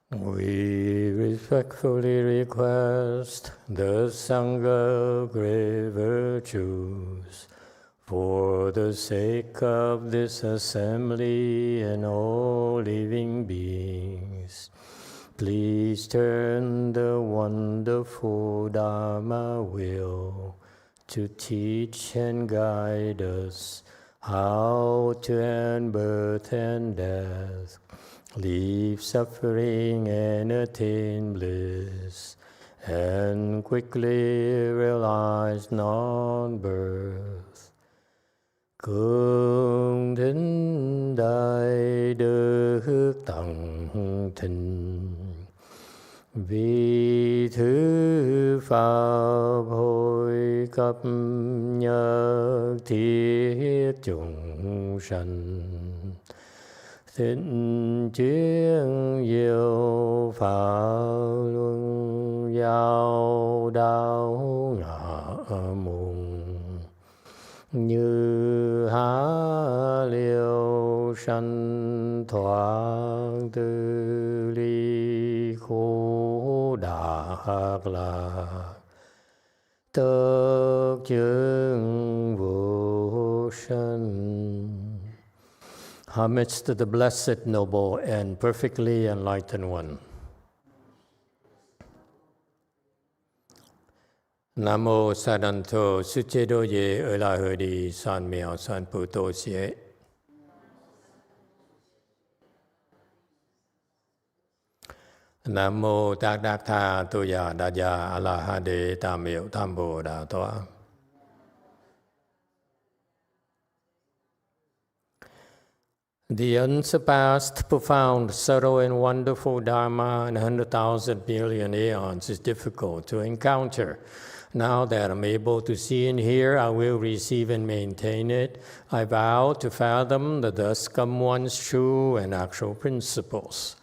We respectfully request the Sangha great virtues for the sake of this assembly and all living beings. Please turn the wonderful Dharma wheel to teach and guide us how to end birth and death, leave suffering and attain bliss, and quickly realize non-birth. Cung thính đại đức tặng thịnh, vì thứ pháp hội cấp nhất thiết chúng sanh, thịnh chuyên diệu pháp luân giao đạo ngã mùng, như há liêu sanh thoát tư ly khổ đạc lạc, tất chứng vô sanh. Homage to the Blessed, Noble, and Perfectly Enlightened One. Nam mô Sa Đàn Thô Sư Chế Đô Ye Ở La Hơ Đi San Miao San Pu Tô Xie. Nam mô Tát Đắc Tha Tu Ya Đa Ya A La Ha Đê Tam Miệu Tam Bồ Đà Toa. The unsurpassed, profound, subtle, and wonderful Dharma in 100,000 billion aeons is difficult to encounter. Now that I'm able to see and hear, I will receive and maintain it. I vow to fathom the thus come one's true and actual principles.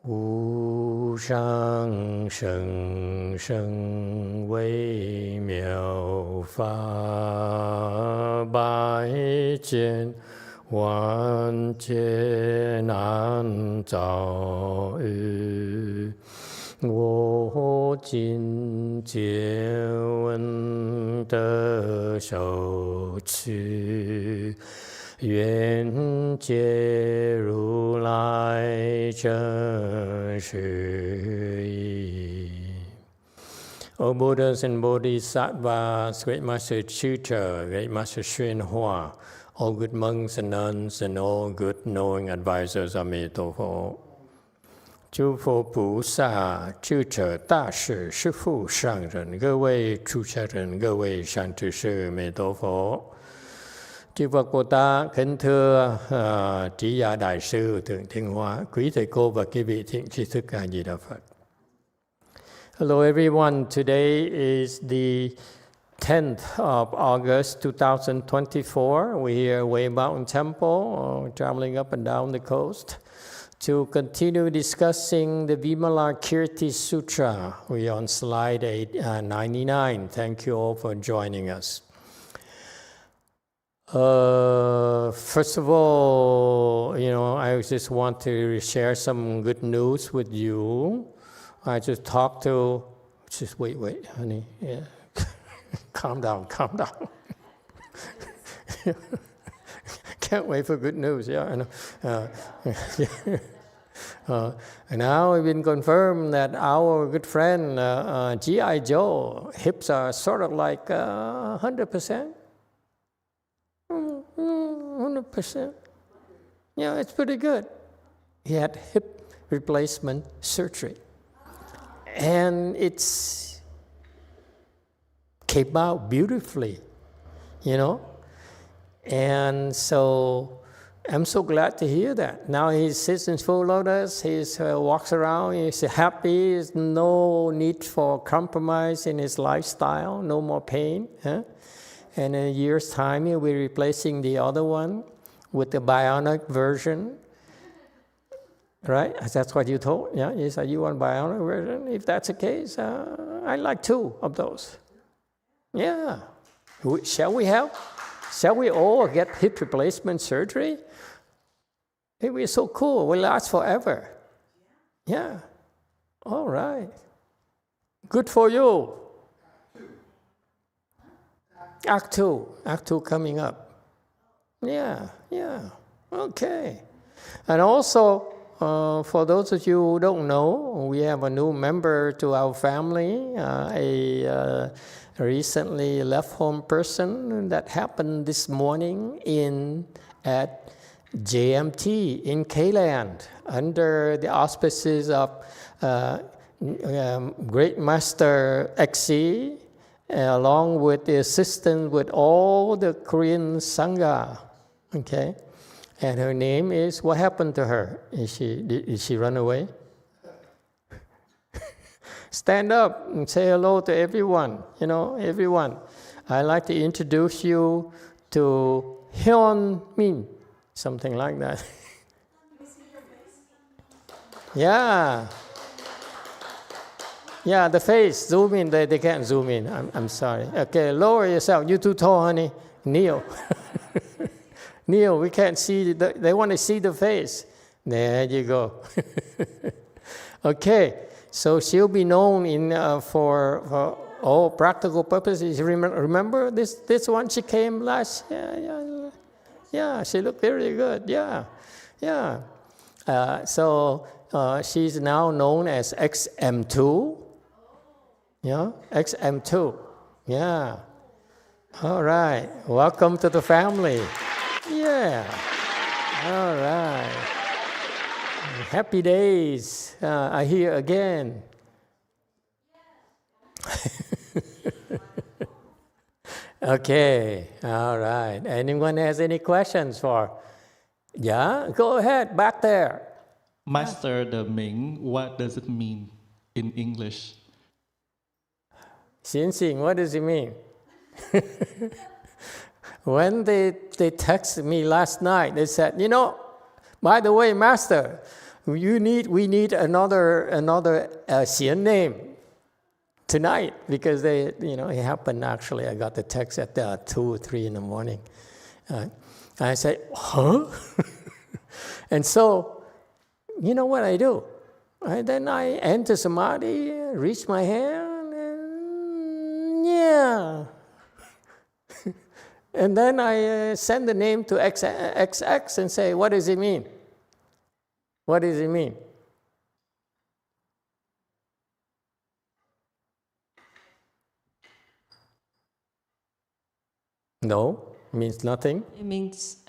Wu shang sheng sheng wei miao fa bai jian, 万劫难遭遇，我今见闻得受持，愿解如来真实义。O Buddhas and Bodhisattvas, Great Master Sutra, Great Master Yuanhua, all good monks and nuns, and all good knowing advisors, 阿弥陀佛。诸佛菩萨、智者大士、师父上人、各位出家人、各位善知识，阿弥陀佛。Chư Phật Bồ Tát, kính thưa Trí Giả Đại sư Thượng Thiên Hóa, quý thầy cô và quý vị thiện tri thức A Di Đà Phật. Hello everyone, today is the 10th of August 2024. We're here at Way Mountain Temple, traveling up and down the coast to continue discussing the Vimalakirti Sutra. We're on slide 99. Thank you all for joining us. First of all, I just want to share some good news with you. I just talked to, wait, honey, yeah. Calm down. Can't wait for good news. Yeah, I know. And now it's been confirmed that our good friend G.I. Joe hips are sort of like 100%. 100%. Yeah, it's pretty good. He had hip replacement surgery, and it's came out beautifully, And so I'm so glad to hear that. Now he sits in full lotus, he walks around, he's happy, there's no need for compromise in his lifestyle, no more pain. Huh? And in a year's time, he'll be replacing the other one with the bionic version. Right? That's what you told? Yeah, you said you want bionic version? If that's the case, I'd like 2 of those. Yeah. Shall we all get hip replacement surgery? It will be so cool. It will last forever. Yeah. All right. Good for you. Act 2 coming up. Yeah. Okay. And also, for those of you who don't know, we have a new member to our family, a recently left home person that happened this morning at JMT in K-Land under the auspices of Great Master XC, along with the assistance with all the Korean Sangha. Okay. And her name is, what happened to her? Did she run away? Stand up and say hello to everyone, everyone. I'd like to introduce you to Hyun Min, something like that. Yeah, the face, zoom in, they can't zoom in, I'm sorry. Okay, lower yourself, you're too tall, honey, kneel. Neil, we can't see, they want to see the face. There you go. Okay, so she'll be known for all practical purposes. Remember this one, she came last, yeah, she looked very good, yeah. So she's now known as XM2. Yeah, XM2, yeah. All right, welcome to the family. Yeah, all right. Happy days are here again. Okay, all right. Anyone has any questions for? Yeah, go ahead, back there. Master, the Ming, what does it mean in English? Xing, what does it mean? When they texted me last night, they said, by the way, Master, we need another Xian name tonight, because it happened actually. I got the text at 2 or 3 in the morning. I said, huh? And so, you know what I do? Then I enter Samadhi, reach my hand, and yeah. And then I send the name to XX and say, what does it mean? What does it mean? No, it means nothing. It means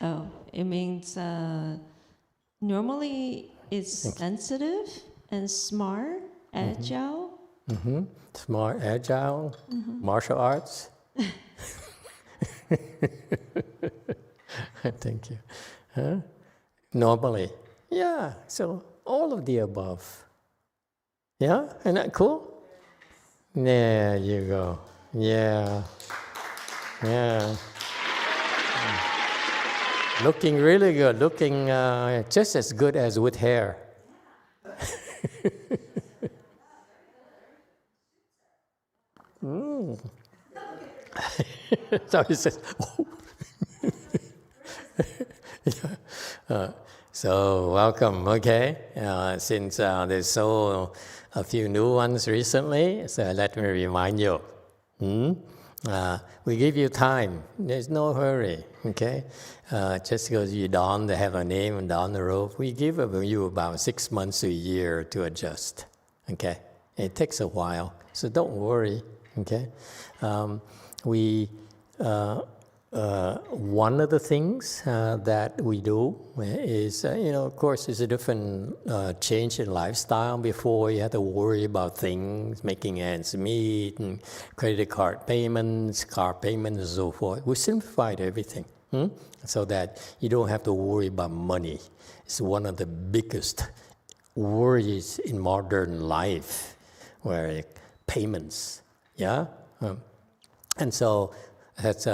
normally it's sensitive and smart, agile. Mm-hmm. Smart, agile, martial arts. Thank you. Huh? Normally. Yeah, so all of the above. Yeah, isn't that cool? There you go. Yeah. Looking really good, looking just as good as with hair. So he says, so welcome, okay? Since there's a few new ones recently, so let me remind you. We give you time. There's no hurry, okay? Just because you don't have a name and down the road, we give you about 6 months to a year to adjust, okay? It takes a while, so don't worry, okay? One of the things that we do is, of course, it's a different change in lifestyle. Before, you had to worry about things, making ends meet, and credit card payments, car payments, and so forth. We simplified everything so that you don't have to worry about money. It's one of the biggest worries in modern life, where payments, yeah? And so it's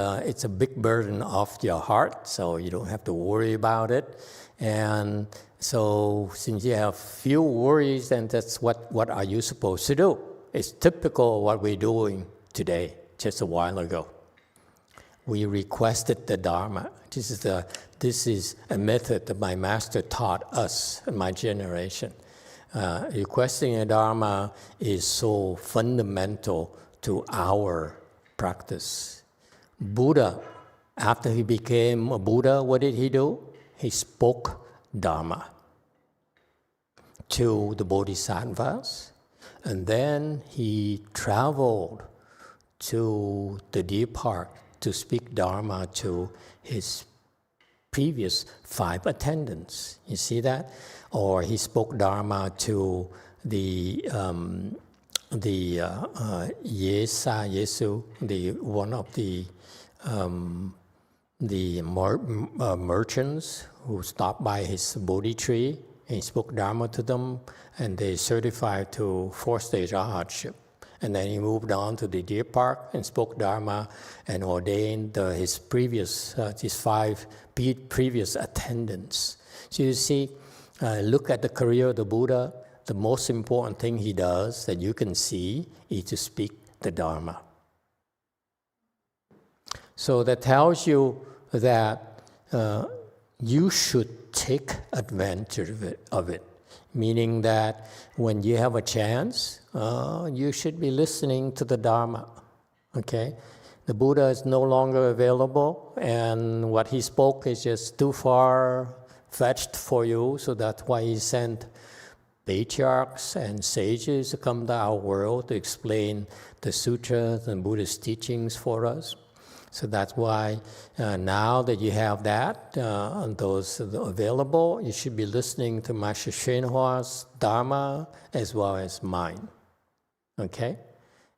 a big burden off your heart, so you don't have to worry about it. And so since you have few worries, then that's what are you supposed to do? It's typical of what we're doing today, just a while ago. We requested the Dharma. This is a method that my master taught us, my generation. Requesting a Dharma is so fundamental to our practice. Buddha, after he became a Buddha, what did he do? He spoke Dharma to the Bodhisattvas, and then he traveled to the deer park to speak Dharma to his previous 5 attendants. You see that? Or he spoke Dharma to the Yesu, one of the merchants who stopped by his Bodhi tree. He spoke Dharma to them, and they certified to 4-stage hardship. And then he moved on to the deer park and spoke Dharma and ordained his 5 previous attendants. So you see, look at the career of the Buddha. The most important thing he does that you can see is to speak the Dharma. So that tells you that you should take advantage of it. Meaning that when you have a chance, you should be listening to the Dharma, okay? The Buddha is no longer available, and what he spoke is just too far-fetched for you, so that's why he sent patriarchs and sages to come to our world to explain the sutras and Buddhist teachings for us. So that's why now that you have that, those available, you should be listening to Master Shenhua's Dharma as well as mine. Okay?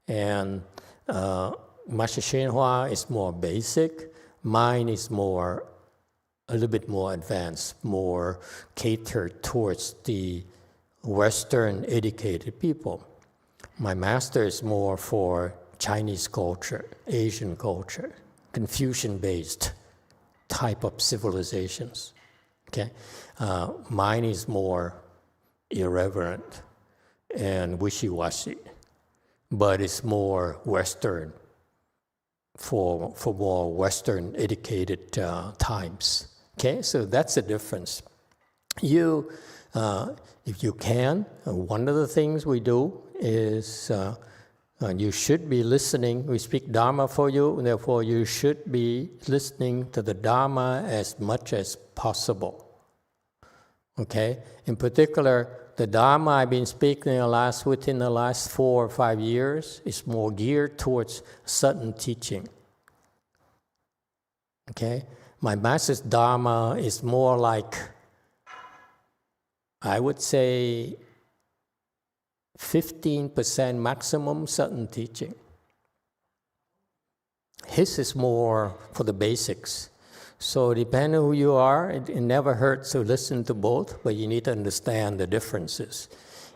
And Master Shenhua is more basic. Mine is a little bit more advanced, more catered towards the Western educated people. My master is more for Chinese culture, Asian culture, Confucian-based type of civilizations. Okay, mine is more irreverent and wishy-washy, but it's more Western for more Western educated times. Okay, so that's the difference. You, if you can, one of the things we do is. You should be listening. We speak Dharma for you, therefore you should be listening to the Dharma as much as possible. Okay? In particular, the Dharma I've been speaking within the last 4 or 5 years is more geared towards certain teaching. Okay? My master's Dharma is more like, I would say, 15% maximum certain teaching. His is more for the basics. So depending on who you are, it never hurts to listen to both, but you need to understand the differences.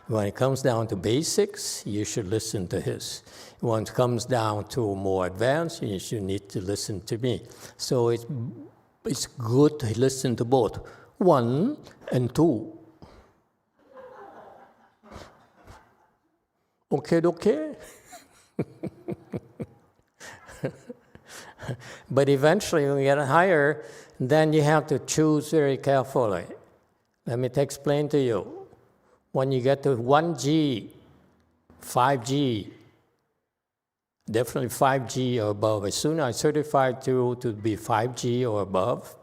When it comes down to basics, you should listen to his. When it comes down to more advanced, you should need to listen to me. So it's good to listen to both, 1 and 2. Okay. But eventually, when you get higher, then you have to choose very carefully. Let me explain to you. When you get to 1G, 5G, definitely 5G or above, as soon as I certified you to be 5G or above,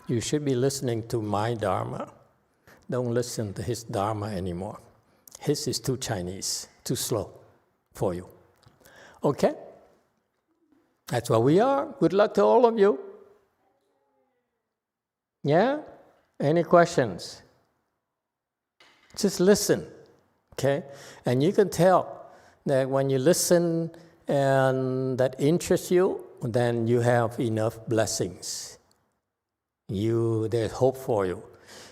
you should be listening to my Dharma. Don't listen to his Dharma anymore. His is too Chinese, too slow for you. Okay? That's what we are. Good luck to all of you. Yeah? Any questions? Just listen. Okay? And you can tell that when you listen and that interests you, then you have enough blessings. There's hope for you.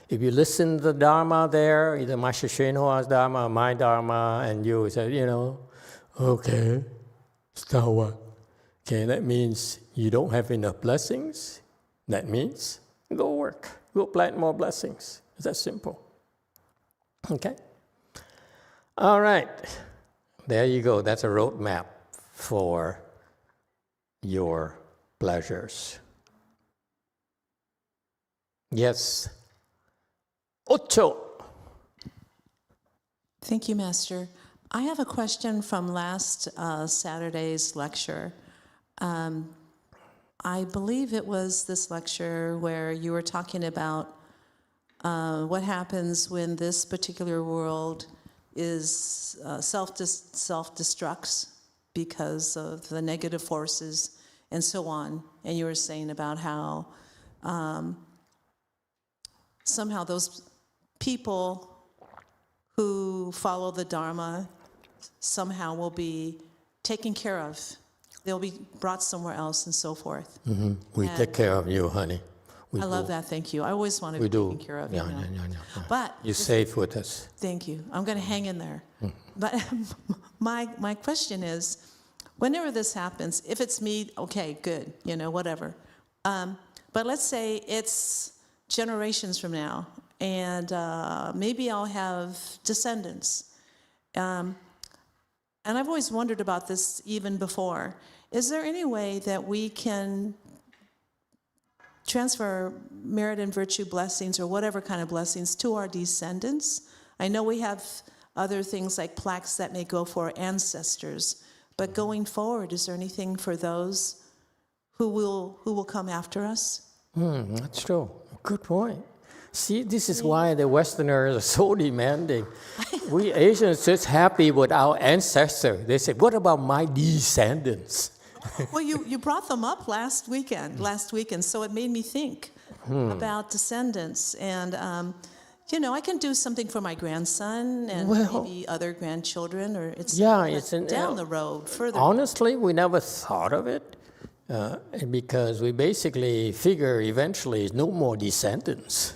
If you listen to the Dharma there, either Master Shenhua's Dharma or my Dharma, and you say, okay, so what? Okay, that means you don't have enough blessings. That means go work. Go plant more blessings. It's that simple. Okay? All right. There you go. That's a roadmap for your pleasures. Yes. 8. Thank you, Master. I have a question from last Saturday's lecture. I believe it was this lecture where you were talking about what happens when this particular world is self-destructs because of the negative forces and so on. And you were saying about how somehow those people who follow the Dharma somehow will be taken care of. They'll be brought somewhere else and so forth. Mm-hmm. We take care of you, honey. I love that. Thank you. I always want to be taken care of. Yeah. But you're safe with us. Thank you. I'm going to hang in there. But my question is, whenever this happens, if it's me, okay, good, whatever. But let's say it's generations from now, and maybe I'll have descendants. And I've always wondered about this even before. Is there any way that we can transfer merit and virtue blessings or whatever kind of blessings to our descendants? I know we have other things like plaques that may go for ancestors, but going forward, is there anything for those who will come after us? That's true. Good point. See, this is why the Westerners are so demanding. We Asians are just happy with our ancestors. They say, what about my descendants? Well, you brought them up last weekend, so it made me think about descendants. And, I can do something for my grandson and maybe other grandchildren, or it's down the road further. Honestly, we never thought of it because we basically figure eventually no more descendants.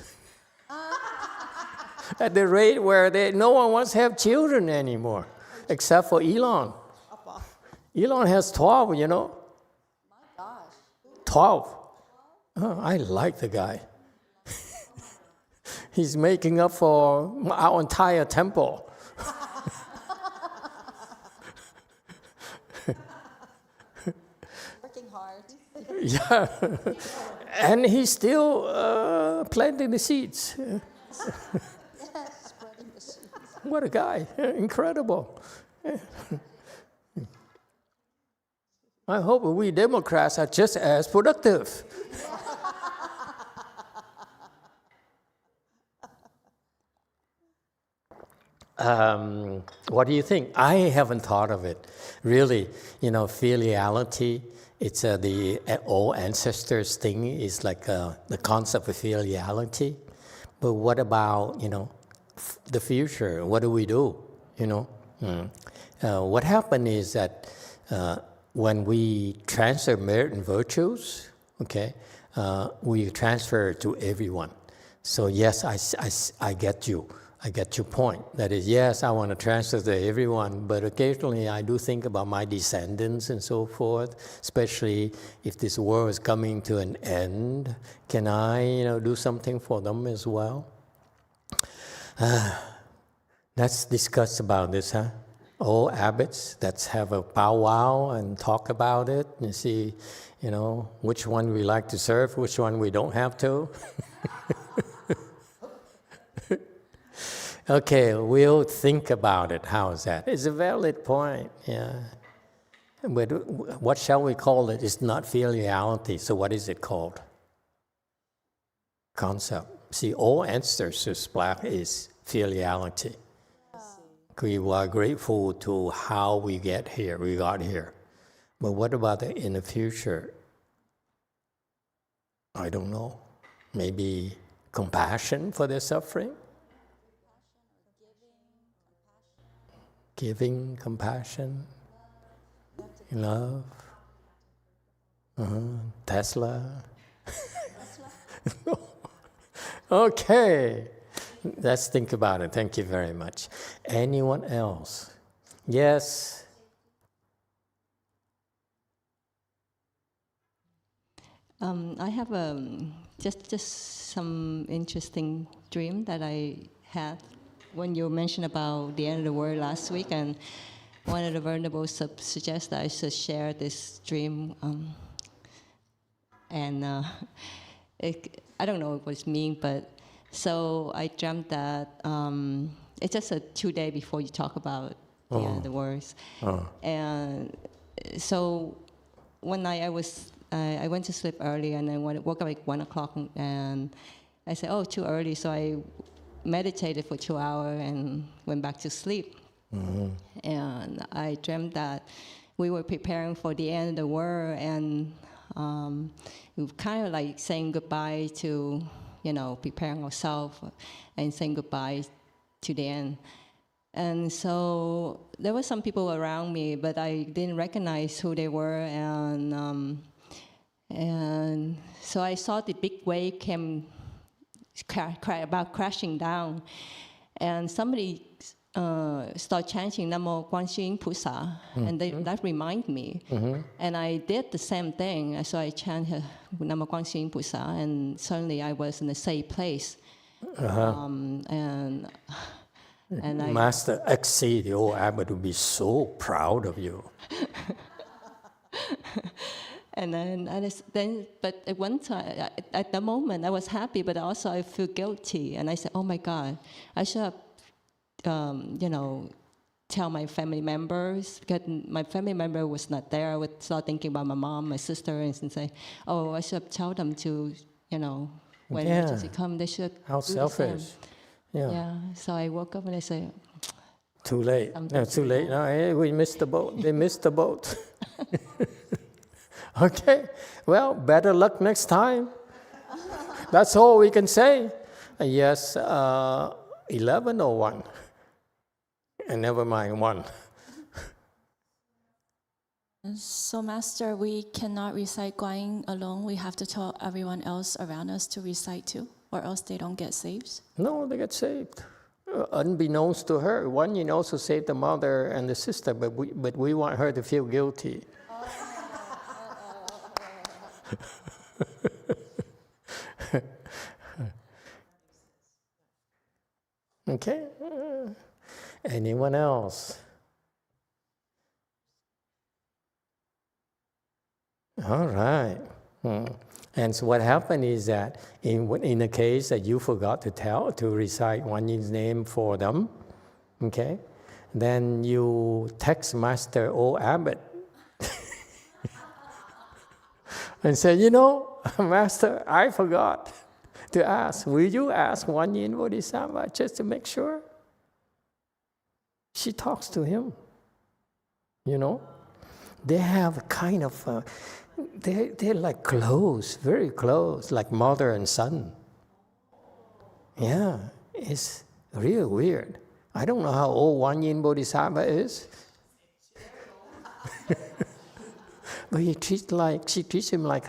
At the rate where no one wants to have children anymore, except for Elon. Elon has 12, My gosh. 12. Oh, I like the guy. He's making up for our entire temple. Working hard. Yeah. And he's still planting the seeds. Spreading the seeds. What a guy. Incredible. I hope we Democrats are just as productive. What do you think? I haven't thought of it. Really, filiality, it's the old ancestors thing is like the concept of filiality. But what about, the future? What do we do? What happened is that when we transfer merit and virtues, we transfer to everyone. So yes, I get you. I get your point. That is, yes, I want to transfer to everyone, but occasionally I do think about my descendants and so forth, especially if this world is coming to an end. Can I, do something for them as well? Let's discuss about this, huh? All abbots, let's have a powwow and talk about it and see, which one we like to serve, which one we don't have to. Okay, we'll think about it. How is that? It's a valid point, yeah. But what shall we call it? It's not filiality, so what is it called? Concept. See, all ancestors' black is filiality. We are grateful to how we got here. But what about in the future? I don't know. Maybe compassion for their suffering? Giving, compassion, love. Tesla. Okay. Let's think about it. Thank you very much. Anyone else? Yes. I have just some interesting dream that I had when you mentioned about the end of the world last week, and one of the Venerable suggested I should share this dream. I don't know what it means, but so I dreamt that it's just 2 days before you talk about the end of the words. And so one night I went to sleep early, and then woke up at 1 o'clock, and I said, oh, too early. So I meditated for 2 hours and went back to sleep. And I dreamt that we were preparing for the end of the world, and we were kind of like saying goodbye to, preparing ourselves and saying goodbye to the end. And so there were some people around me, but I didn't recognize who they were. And so I saw the big wave came about crashing down. And somebody started chanting Namo Guanxin Pusa, and that reminded me. And I did the same thing. So I chanted Namo Guanxin Pusa, and suddenly I was in a safe place. And Master XC, the old abbot, would be so proud of you. And then, but at one time, at the moment, I was happy, but also I feel guilty. And I said, oh my God, I should have, tell my family members, because my family member was not there. I would start thinking about my mom, my sister, and say, oh, I should have told them to, when emergency come, they should. How selfish. Yeah. So I woke up and I said, too late. No, too late. No, hey, we missed the boat. They missed the boat. Okay. Well, better luck next time. That's all we can say. Yes, 11 or 1? And never mind, 1. So, Master, we cannot recite Guanyin alone. We have to tell everyone else around us to recite too, or else they don't get saved? No, they get saved. Unbeknownst to her, Guanyin also saved the mother and the sister, but we want her to feel guilty. Okay. Anyone else? All right. And so what happened is that in the case that you forgot to recite Guanyin's name for them, okay, then you text Master O Abbot and say, Master, I forgot to ask. Will you ask Guanyin Bodhisattva just to make sure? She talks to him. They have kind of, they're like close, very close, like mother and son. Yeah, it's really weird. I don't know how old Guanyin Bodhisattva is. But she treats him like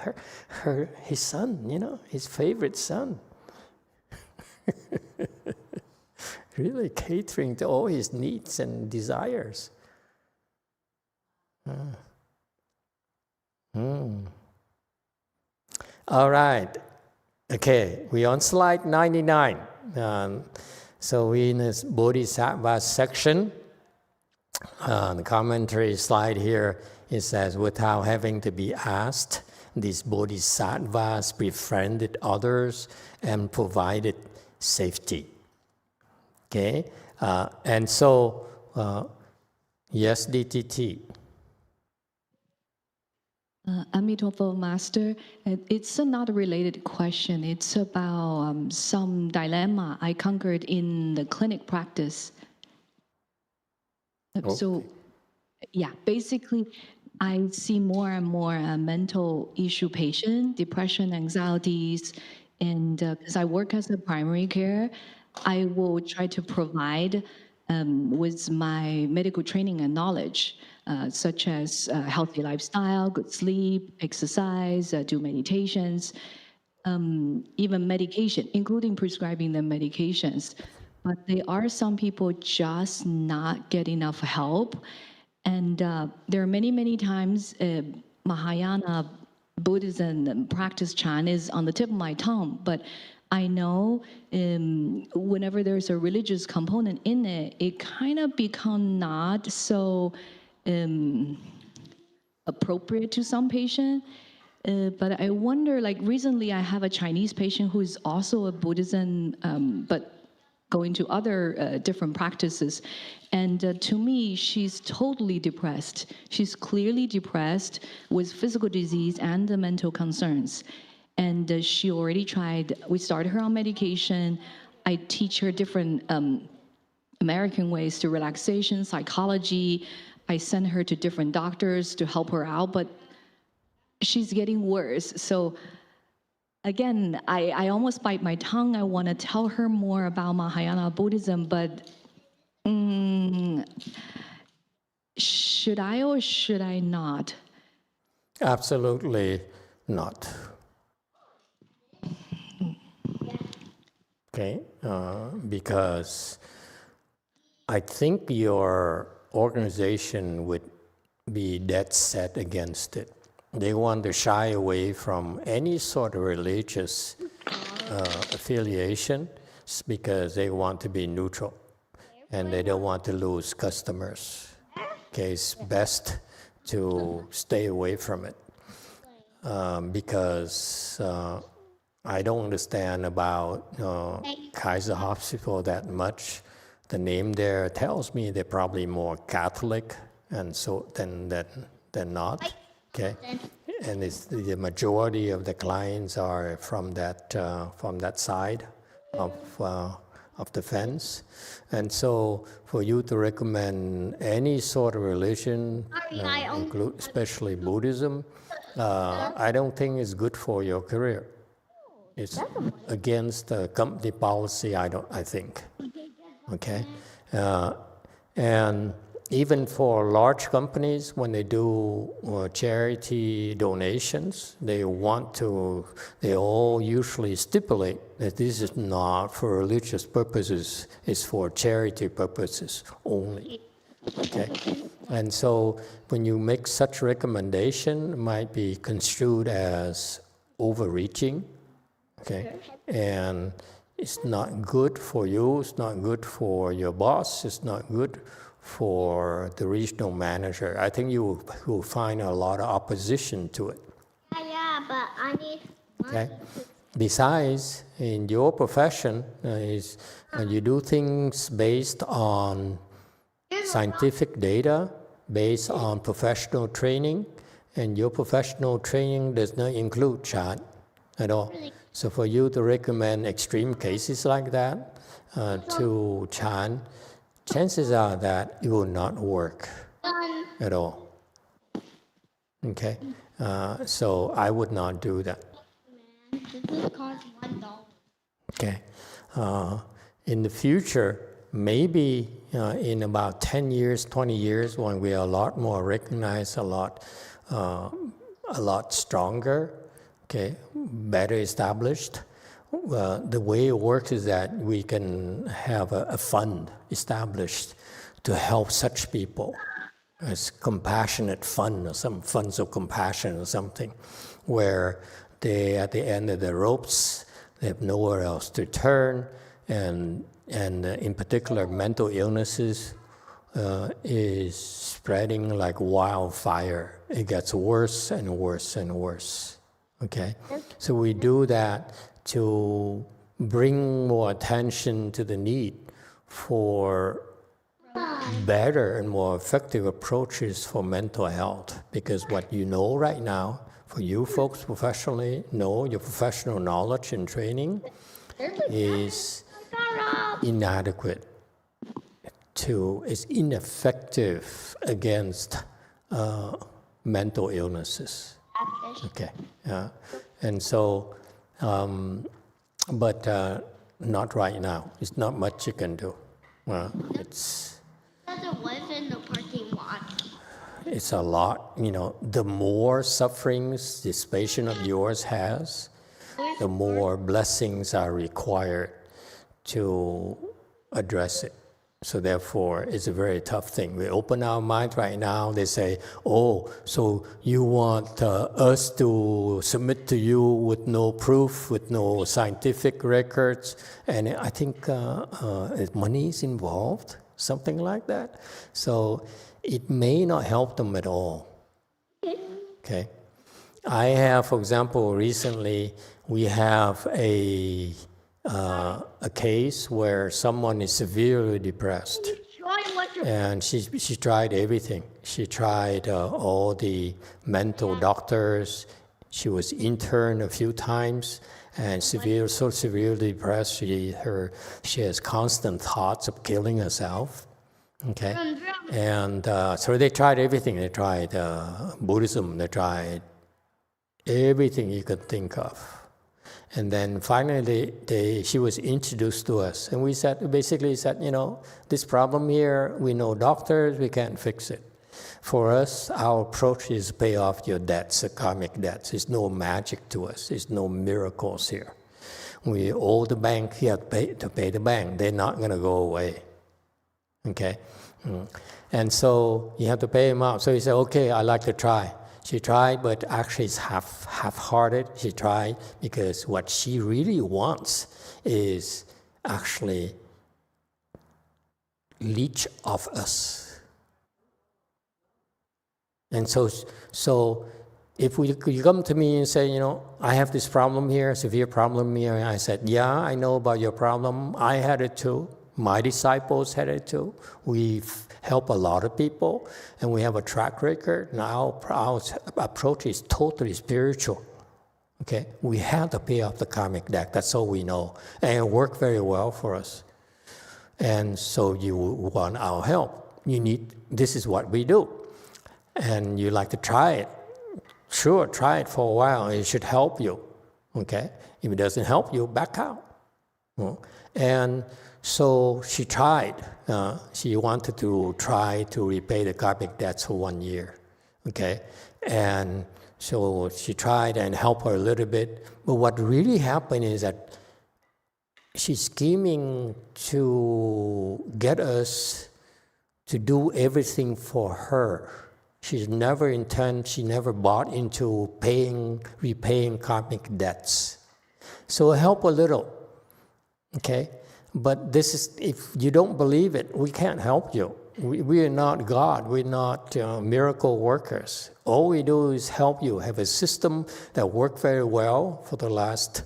his son, his favorite son. Really catering to all his needs and desires. All right. Okay, we're on slide 99. So we're in this Bodhisattva section. The commentary slide here, it says, without having to be asked, these Bodhisattvas befriended others and provided safety. Okay? And so, yes, DTT. Amitabha Master, it's not a related question. It's about some dilemma I conquered in the clinic practice. Okay. So, yeah, basically, I see more and more mental issue patient, depression, anxieties, and because I work as a primary care, I will try to provide with my medical training and knowledge, such as healthy lifestyle, good sleep, exercise, do meditations, even medication, including prescribing them medications. But there are some people just not get enough help. And there are many, many times Mahayana Buddhism practice chant is on the tip of my tongue, but I know whenever there's a religious component in it, it kind of become not so appropriate to some patient. But I wonder, like recently I have a Chinese patient who is also a Buddhism, but going to other different practices. And to me, she's totally depressed. She's clearly depressed with physical disease and the mental concerns. And she already tried, we started her on medication. I teach her different American ways to relaxation, psychology. I send her to different doctors to help her out, but she's getting worse. So again, I almost bite my tongue. I want to tell her more about Mahayana Buddhism, but should I or should I not? Absolutely not. Okay, because I think your organization would be dead set against it. They want to shy away from any sort of religious affiliation because they want to be neutral and they don't want to lose customers. Okay, it's best to stay away from it because I don't understand about Kaiser Hospital that much. The name there tells me they're probably more Catholic and so than not. Okay, and it's the majority of the clients are from that side of the fence, and so for you to recommend any sort of religion, especially Buddhism, I don't think it's good for your career. It's against the company policy. I think. Okay, and even for large companies, when they do charity donations, they all usually stipulate that this is not for religious purposes, it's for charity purposes only. Okay, and so when you make such recommendation, it might be construed as overreaching. Okay, and it's not good for you, it's not good for your boss, it's not good for the regional manager. I think you will find a lot of opposition to it. Yeah, but I need money. Okay. Besides, in your profession, you do things based on scientific data, based on professional training, and your professional training does not include chat at all. So for you to recommend extreme cases like that to Chan, chances are that it will not work at all. Okay, so I would not do that. This costs $1. Okay, in the future, maybe in about 10 years, 20 years, when we are a lot more recognized, a lot stronger, okay, better established. The way it works is that we can have a fund established to help such people, as compassionate fund or some funds of compassion or something, where they, at the end of the ropes, they have nowhere else to turn, and in particular, mental illnesses is spreading like wildfire. It gets worse and worse and worse. Okay, so we do that to bring more attention to the need for better and more effective approaches for mental health. Because what you know right now, for you folks professionally, know your professional knowledge and training is inadequate. Is ineffective against mental illnesses. Okay, and so, but not right now. It's not much you can do. It's. There's a wife in the parking lot. It's a lot. You know, the more sufferings this patient of yours has, the more blessings are required to address it. So therefore, it's a very tough thing. We open our minds right now, they say, oh, so you want us to submit to you with no proof, with no scientific records, and I think money is involved, something like that. So it may not help them at all. Okay. I have, for example, recently we have a a case where someone is severely depressed. And she tried everything. She tried all the mental doctors. She was interned a few times, and so severely depressed. She has constant thoughts of killing herself. Okay, and so they tried everything. They tried Buddhism. They tried everything you could think of. And then finally, she was introduced to us. And we basically said, this problem here, we know doctors, we can't fix it. For us, our approach is pay off your debts, the karmic debts. There's no magic to us. There's no miracles here. We owe the bank, you have to pay the bank. They're not going to go away. Okay? And so you have to pay them out. So he said, okay, I'd like to try. She tried, but actually it's half-hearted. She tried because what she really wants is actually leech off us. And so if you come to me and say, I have this problem here, severe problem here, and I said, yeah, I know about your problem. I had it too. My disciples had it too. We've helped a lot of people, and we have a track record. Now our approach is totally spiritual. Okay, we have to pay off the karmic debt. That's all we know, and it worked very well for us. And so you want our help. This is what we do, and you like to try it. Sure, try it for a while. It should help you. Okay, if it doesn't help you, back out. And so she tried. She wanted to try to repay the karmic debts for 1 year. Okay, and so she tried and helped her a little bit. But what really happened is that she's scheming to get us to do everything for her. She never bought into repaying karmic debts. So help a little. Okay. But if you don't believe it, we can't help you. We are not God. We're not miracle workers. All we do is help you have a system that worked very well for the last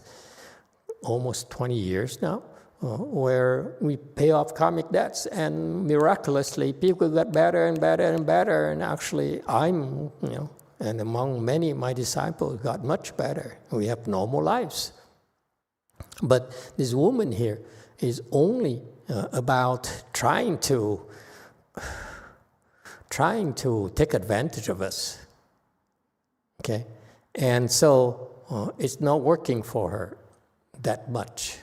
almost 20 years now, where we pay off karmic debts, and miraculously people got better and better and better. And actually, and among many of my disciples got much better. We have normal lives. But this woman here is only about trying to take advantage of us. Okay, and so it's not working for her that much.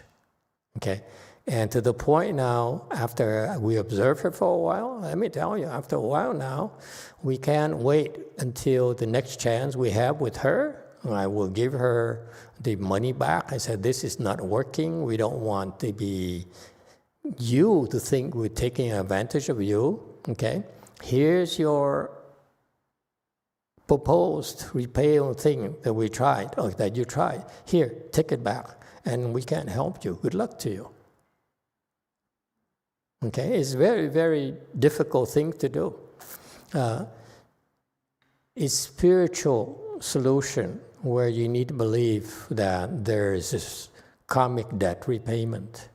Okay, and to the point now, after we observe her for a while, let me tell you, after a while now, we can't wait until the next chance we have with her. I will give her the money back. I said, this is not working. We don't want to be you to think we're taking advantage of you. Okay, here's your proposed repayment thing that we tried, or that you tried. Here, take it back, and we can't help you. Good luck to you. Okay, it's a very, very difficult thing to do. It's spiritual solution where you need to believe that there is this karmic debt repayment.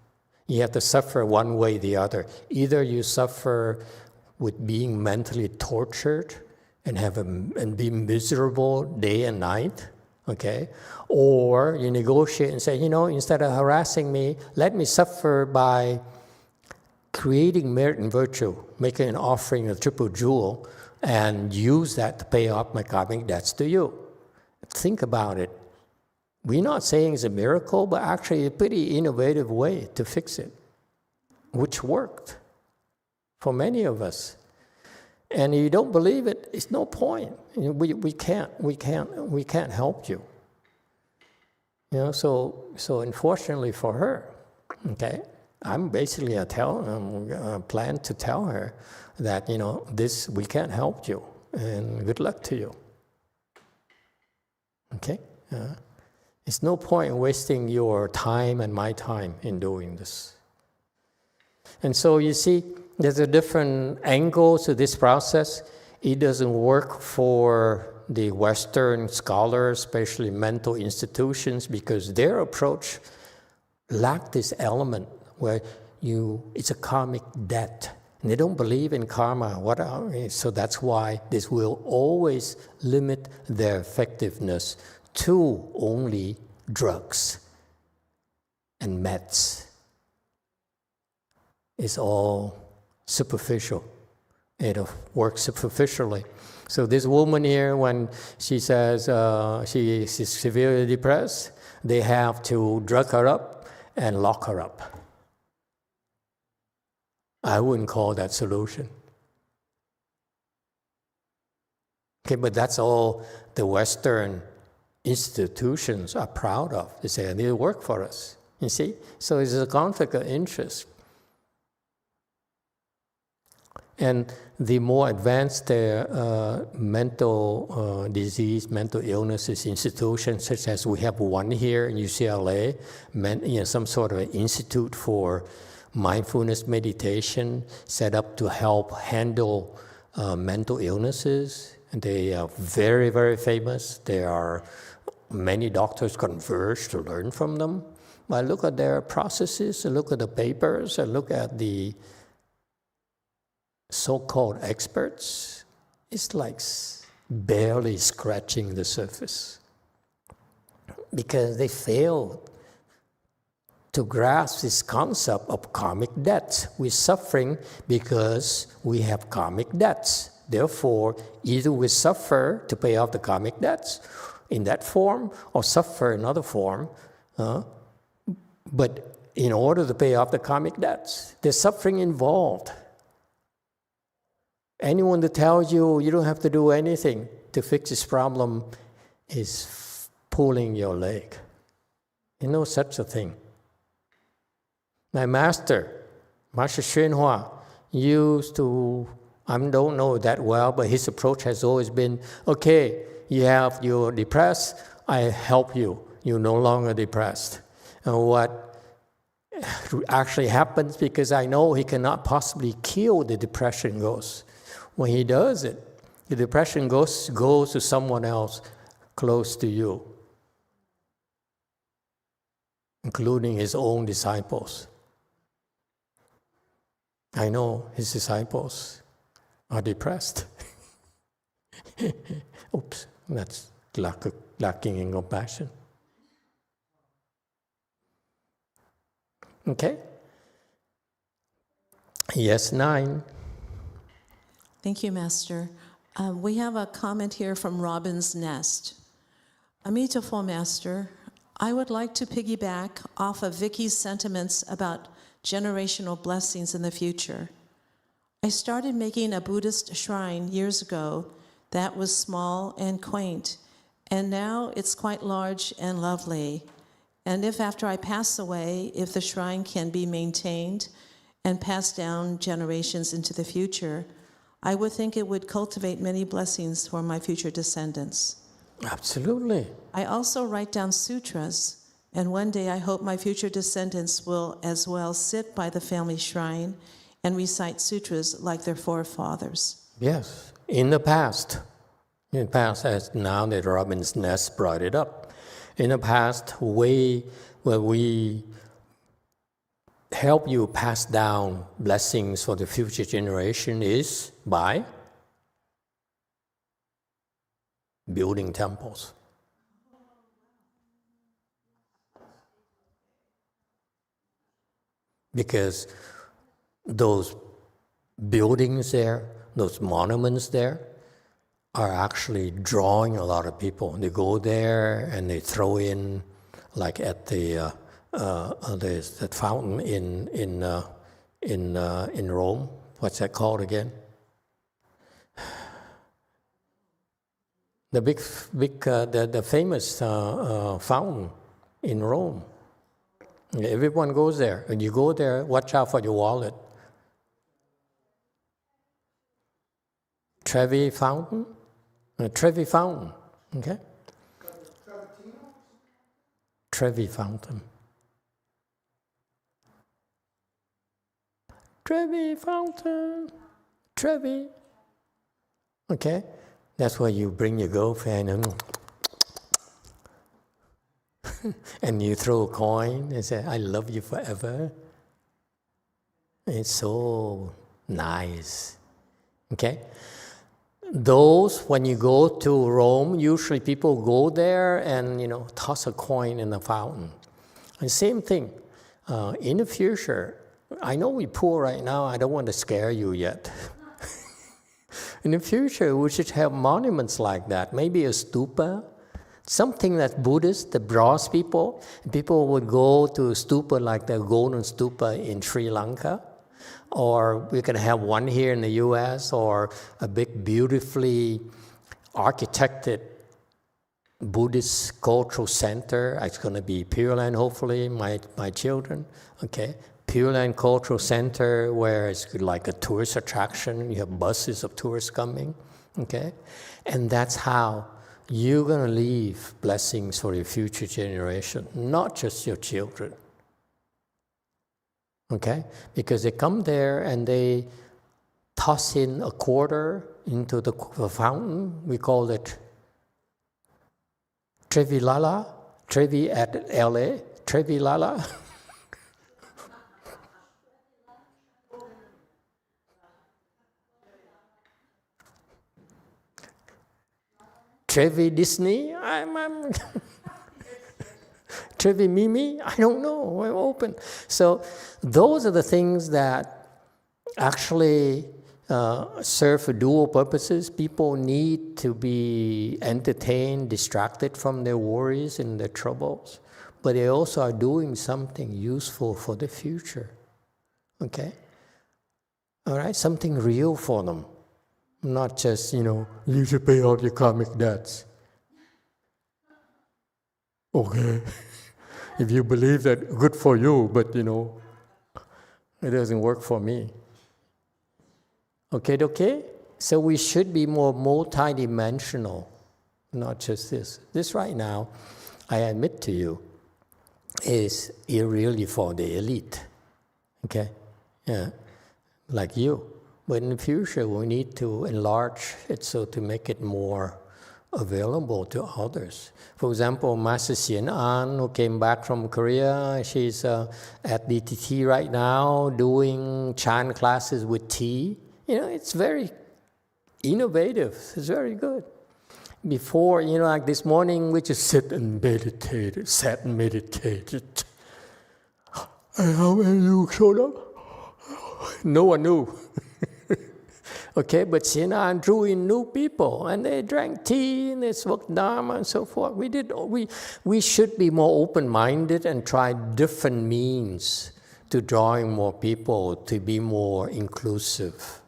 You have to suffer one way or the other. Either you suffer with being mentally tortured and be miserable day and night, okay? Or you negotiate and say, instead of harassing me, let me suffer by creating merit and virtue, making an offering of triple jewel, and use that to pay off my karmic debts to you. Think about it. We're not saying it's a miracle, but actually a pretty innovative way to fix it, which worked for many of us. And if you don't believe it, it's no point. We can't help you. So unfortunately for her, okay, I'm basically plan to tell her that this we can't help you, and good luck to you. Okay, it's no point wasting your time and my time in doing this. And so you see, there's a different angle to this process. It doesn't work for the Western scholars, especially mental institutions, because their approach lack this element where it's a karmic debt. And they don't believe in karma. So that's why this will always limit their effectiveness to only drugs and meds. It's all superficial. It works superficially. So this woman here, when she says she is severely depressed, they have to drug her up and lock her up. I wouldn't call that solution. Okay, but that's all the Western institutions are proud of. They say, they work for us. You see? So it's a conflict of interest. And the more advanced the mental disease, mental illnesses institutions, such as we have one here in UCLA, some sort of an institute for mindfulness meditation set up to help handle mental illnesses. And they are very, very famous. There are many doctors converge to learn from them. But look at their processes, look at the papers, and look at the so-called experts. It's like barely scratching the surface because they failed to grasp this concept of karmic debts. We're suffering because we have karmic debts. Therefore, either we suffer to pay off the karmic debts in that form or suffer in another form. But in order to pay off the karmic debts, there's suffering involved. Anyone that tells you you don't have to do anything to fix this problem is pulling your leg. There's no such a thing. My master, Master Xuanhua, used to, I don't know that well, but his approach has always been, okay, you're depressed, I help you. You're no longer depressed. And what actually happens, because I know he cannot possibly kill the depression ghost. When he does it, the depression goes to someone else close to you, including his own disciples. I know his disciples are depressed. Oops, that's lacking in compassion. Okay? Yes, 9. Thank you, Master. We have a comment here from Robin's Nest. Amitabha, Master, I would like to piggyback off of Vicky's sentiments about generational blessings in the future. I started making a Buddhist shrine years ago that was small and quaint, and now it's quite large and lovely. And if after I pass away, if the shrine can be maintained and passed down generations into the future, I would think it would cultivate many blessings for my future descendants. Absolutely. I also write down sutras, and one day I hope my future descendants will as well sit by the family shrine and recite sutras like their forefathers. Yes, in the past, as now that Robin's Nest brought it up, in the past, way where we help you pass down blessings for the future generation is by building temples. Because those buildings there, those monuments there, are actually drawing a lot of people. They go there and they throw in, like at the that fountain in Rome. What's that called again? The famous fountain in Rome. Everyone goes there. When you go there, watch out for your wallet. Trevi Fountain? Trevi Fountain, okay? Trevi Fountain. Trevi Fountain, Trevi. Okay? That's where you bring your girlfriend and and you throw a coin and say, I love you forever. It's so nice. Okay? Those, when you go to Rome, usually people go there and, toss a coin in the fountain. And same thing. In the future, I know we're poor right now. I don't want to scare you yet. In the future, we should have monuments like that. Maybe a stupa, something that's Buddhist that draws people. People would go to a stupa like the golden stupa in Sri Lanka. Or we can have one here in the U.S. or a big, beautifully architected Buddhist cultural center. It's going to be Pureland, hopefully, my children. Okay, Pureland Cultural Center, where it's like a tourist attraction. You have buses of tourists coming. Okay, and that's how you're going to leave blessings for your future generation, not just your children. Okay, because they come there and they toss in a quarter into the fountain. We call it Trevilala, Trevi at LA, Trevilala. Trevi Disney, I'm Trevi Mimi, I don't know, we're open. So those are the things that actually serve for dual purposes. People need to be entertained, distracted from their worries and their troubles, but they also are doing something useful for the future. Okay? All right? Something real for them. Not just, you should pay all your karmic debts. Okay. If you believe that, good for you, but, it doesn't work for me. Okay? So we should be more multidimensional, not just this. This right now, I admit to you, is really for the elite. Okay? Yeah. Like you. But in the future, we need to enlarge it so to make it more available to others. For example, Master Hsien An, who came back from Korea, she's at DTT right now doing chant classes with tea. It's very innovative. It's very good. Before, like this morning, we just sat and meditated. And how many you showed up? No one knew. Okay, but Hsien An drew in new people, and they drank tea, and they smoked Dharma, and so forth. We should be more open-minded and try different means to drawing more people, to be more inclusive.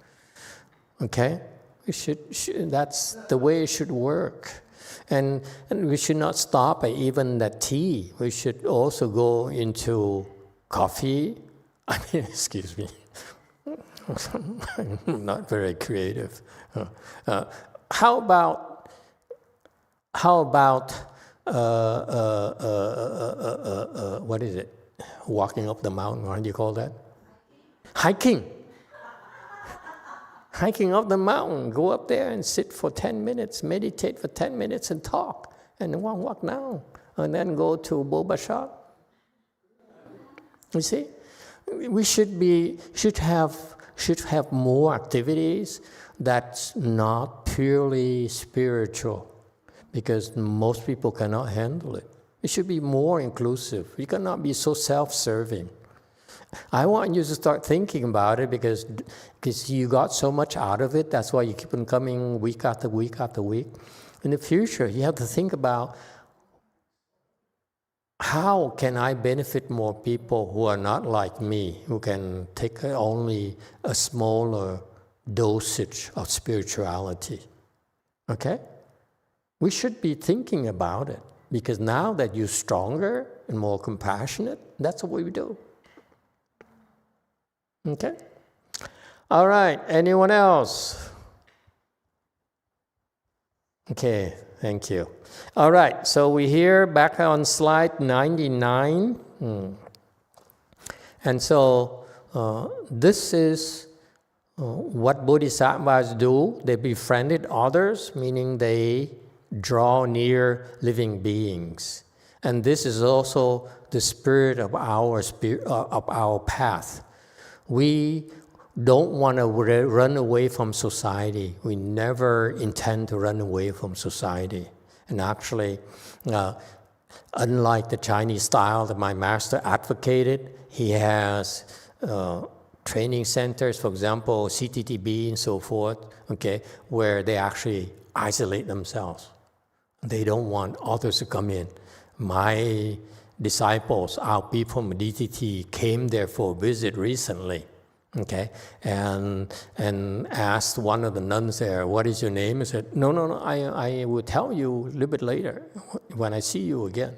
Okay? That's the way it should work. And we should not stop at even that tea. We should also go into coffee. Excuse me. I'm not very creative. How about what is it? Walking up the mountain, what do you call that? Hiking. Hiking up the mountain. Go up there and sit for 10 minutes, meditate for 10 minutes and talk. And then walk down. And then go to boba shop. You see? We should have more activities that's not purely spiritual, because most people cannot handle it. It should be more inclusive. You cannot be so self-serving. I want you to start thinking about it because you got so much out of it. That's why you keep on coming week after week after week. In the future, you have to think about, how can I benefit more people who are not like me, who can take only a smaller dosage of spirituality? Okay? We should be thinking about it, because now that you're stronger and more compassionate, that's what we do. Okay? All right, anyone else? Okay, thank you. All right, so we're here back on slide 99. And so this is what bodhisattvas do. They befriended others, meaning they draw near living beings. And this is also the spirit of our path. We don't want to run away from society. We never intend to run away from society. And actually, unlike the Chinese style that my master advocated, he has training centers, for example, CTTB and so forth, okay, where they actually isolate themselves. They don't want others to come in. My disciples, our people from DTT, came there for a visit recently, okay, and asked one of the nuns there, "What is your name?" I said, no, I will tell you a little bit later when I see you again,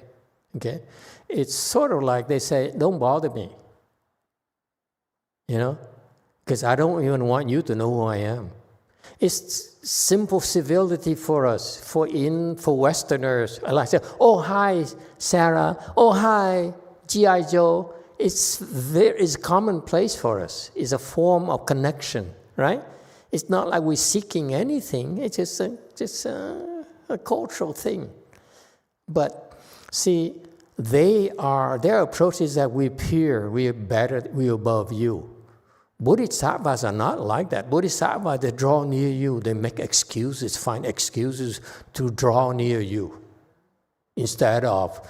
okay. It's sort of like they say, "Don't bother me," because I don't even want you to know who I am. It's simple civility for us, for Westerners. I like to say, "Oh, hi, Sarah. Oh, hi, G.I. Joe." It's commonplace for us. It's a form of connection, right? It's not like we're seeking anything. It's just a cultural thing. But see, their approach is that we're pure, we're better, we're above you. Bodhisattvas are not like that. Bodhisattvas, they draw near you, they make excuses, find excuses to draw near you instead of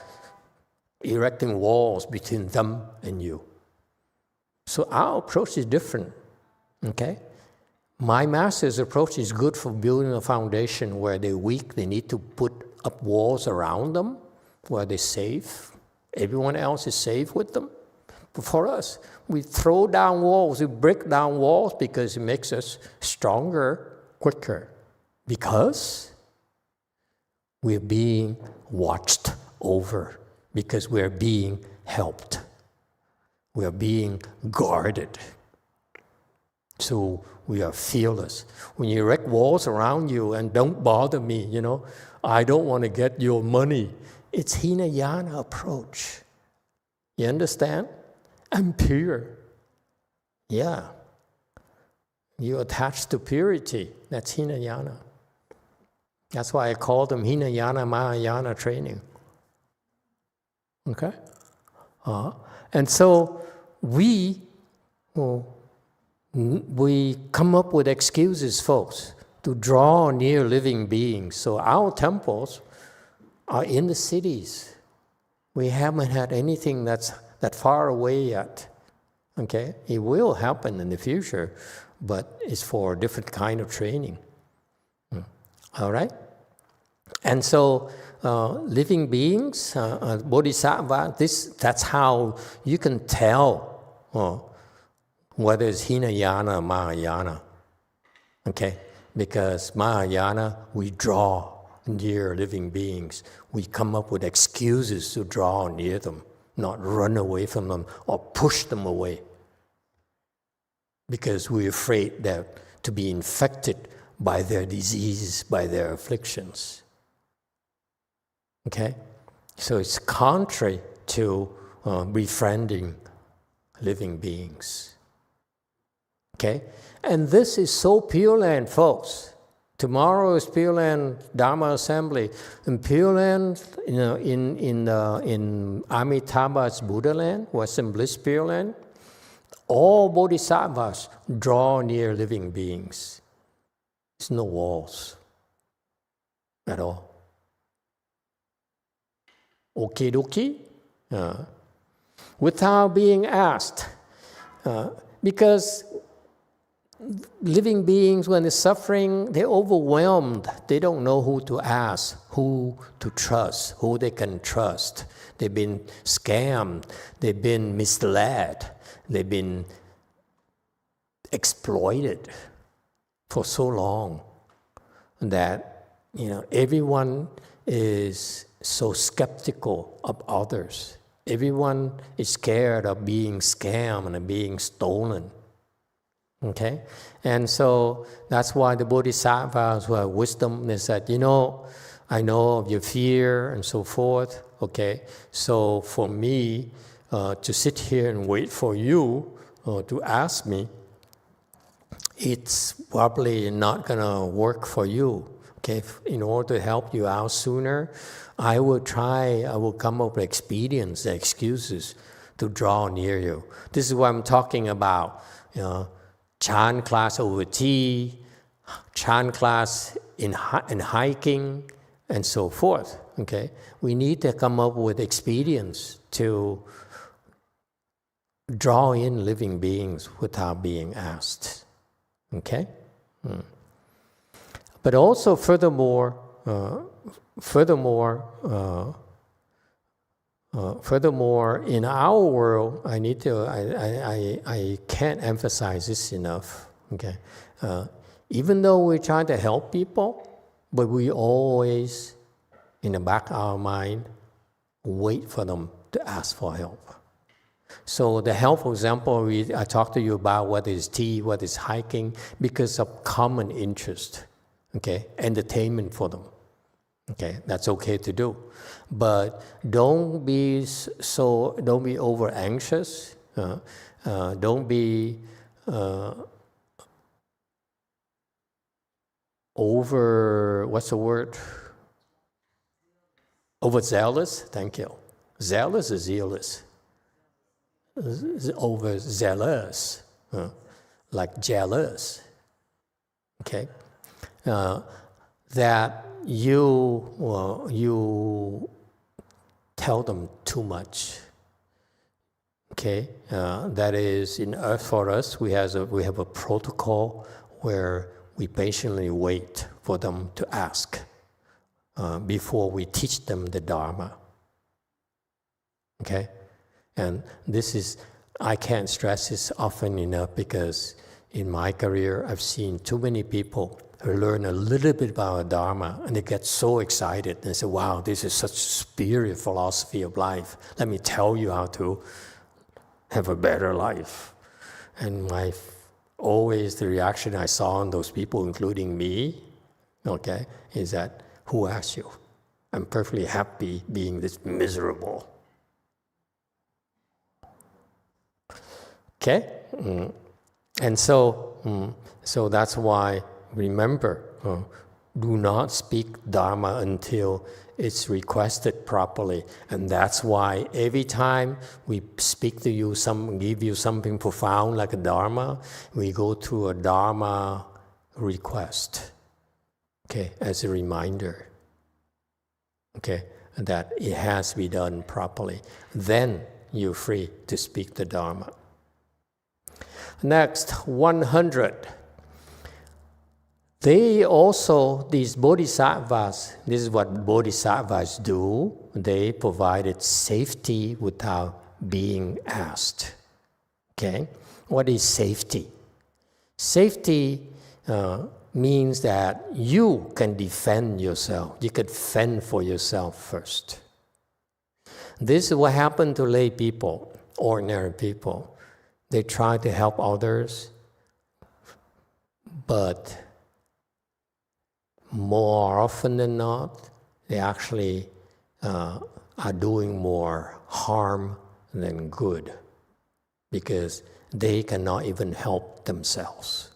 erecting walls between them and you. So our approach is different, okay? My master's approach is good for building a foundation where they're weak, they need to put up walls around them, where they're safe. Everyone else is safe with them. But for us, we throw down walls, we break down walls because it makes us stronger, quicker. Because we're being watched over, because we're being helped. We're being guarded. So we are fearless. When you erect walls around you and don't bother me, I don't want to get your money. It's Hinayana approach. You understand? I'm pure. Yeah. You're attached to purity. That's Hinayana. That's why I call them Hinayana, Mahayana training. Okay? And so we come up with excuses, folks, to draw near living beings. So our temples are in the cities. We haven't had anything that's that far away yet. Okay? It will happen in the future, but it's for a different kind of training. All right? And so living beings, bodhisattva, that's how you can tell whether it's Hinayana or Mahayana. Okay? Because Mahayana, we draw near living beings. We come up with excuses to draw near them, not run away from them or push them away. Because we're afraid to be infected by their disease, by their afflictions. Okay? So it's contrary to befriending living beings. Okay? And this is so Pureland, folks. Tomorrow is Pureland Dharma Assembly. In Pureland, in Amitabha's Buddha land, Western Bliss Pureland, all bodhisattvas draw near living beings. There's no walls at all. Okie dokie? Without being asked. Because living beings, when they're suffering, they're overwhelmed. They don't know who to ask, who to trust, who they can trust. They've been scammed. They've been misled. They've been exploited for so long that, everyone is so skeptical of others. Everyone is scared of being scammed and being stolen. Okay? And so that's why the bodhisattvas who have wisdom, they said, I know of your fear and so forth. Okay? So for me to sit here and wait for you to ask me, it's probably not going to work for you. Okay, in order to help you out sooner, I will come up with expedients and excuses to draw near you. This is what I'm talking about. Chan class over tea, Chan class in hiking, and so forth. Okay, we need to come up with expedients to draw in living beings without being asked. Okay. But also, furthermore, in our world, I can't emphasize this enough. Okay, even though we try to help people, but we always, in the back of our mind, wait for them to ask for help. So the helpful example I talked to you about what is tea, what is hiking, because of common interest. Okay, entertainment for them. Okay, that's okay to do, but don't be over anxious. Don't be overzealous. Thank you. Zealous is zealous. Overzealous, like jealous. Okay. That you tell them too much. Okay, that is for us. We have a protocol where we patiently wait for them to ask before we teach them the Dharma. Okay, and I can't stress this often enough because in my career I've seen too many people who learn a little bit about Dharma and they get so excited and say, wow, this is such a superior philosophy of life. Let me tell you how to have a better life. And always the reaction I saw in those people, including me, okay, is that, who asked you? I'm perfectly happy being this miserable. Okay? And so that's why, remember, do not speak Dharma until it's requested properly. And that's why every time we speak to you, give you something profound like a Dharma, we go through a Dharma request, okay, as a reminder, okay, that it has to be done properly. Then you're free to speak the Dharma. Next, 100. These bodhisattvas, this is what bodhisattvas do. They provided safety without being asked. Okay? What is safety? Safety means that you can defend yourself. You can fend for yourself first. This is what happened to lay people, ordinary people. They try to help others, but more often than not, they actually are doing more harm than good because they cannot even help themselves.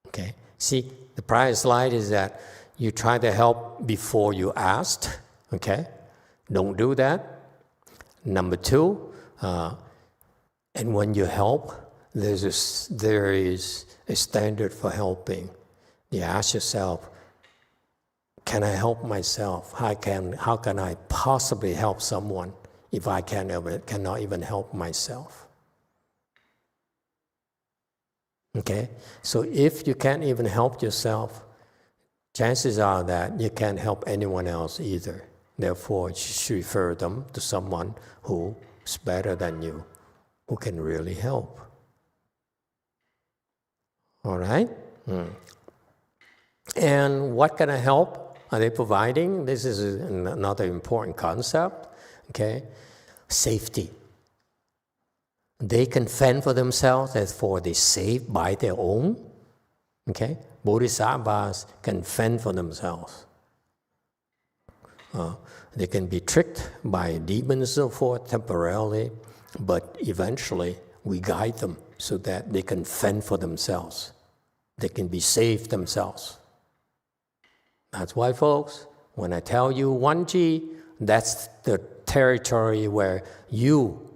Okay, see, the prior slide is that you try to help before you asked, okay? Don't do that. Number 2, and when you help, there is a standard for helping. You ask yourself, can I help myself? How can I possibly help someone if I cannot even help myself? Okay? So if you can't even help yourself, chances are that you can't help anyone else either. Therefore, you should refer them to someone who is better than you, who can really help. All right? And what kind of help are they providing? This is another important concept. Okay? Safety. They can fend for themselves, therefore they save by their own. Okay? Bodhisattvas can fend for themselves. They can be tricked by demons and so forth temporarily, but eventually we guide them so that they can fend for themselves. They can be safe themselves. That's why, folks, when I tell you 1G, that's the territory where you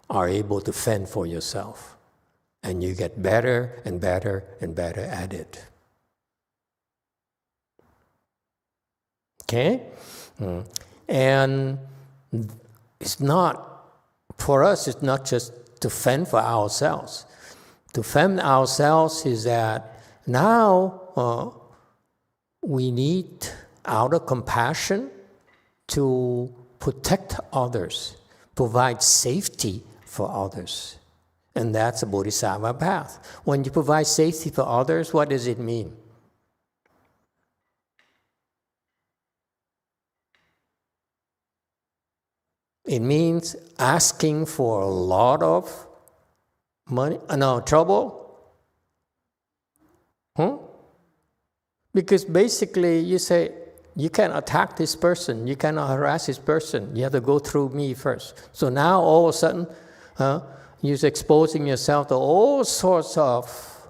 are able to fend for yourself. And you get better and better and better at it. Okay? And it's not, for us, it's not just to fend for ourselves. To fend ourselves is that now we need, out of compassion, to protect others, provide safety for others. And that's a bodhisattva path. When you provide safety for others, what does it mean? It means asking for a lot of money, trouble. Because basically you say, you can't attack this person, you cannot harass this person, you have to go through me first. So now all of a sudden, you're exposing yourself to all sorts of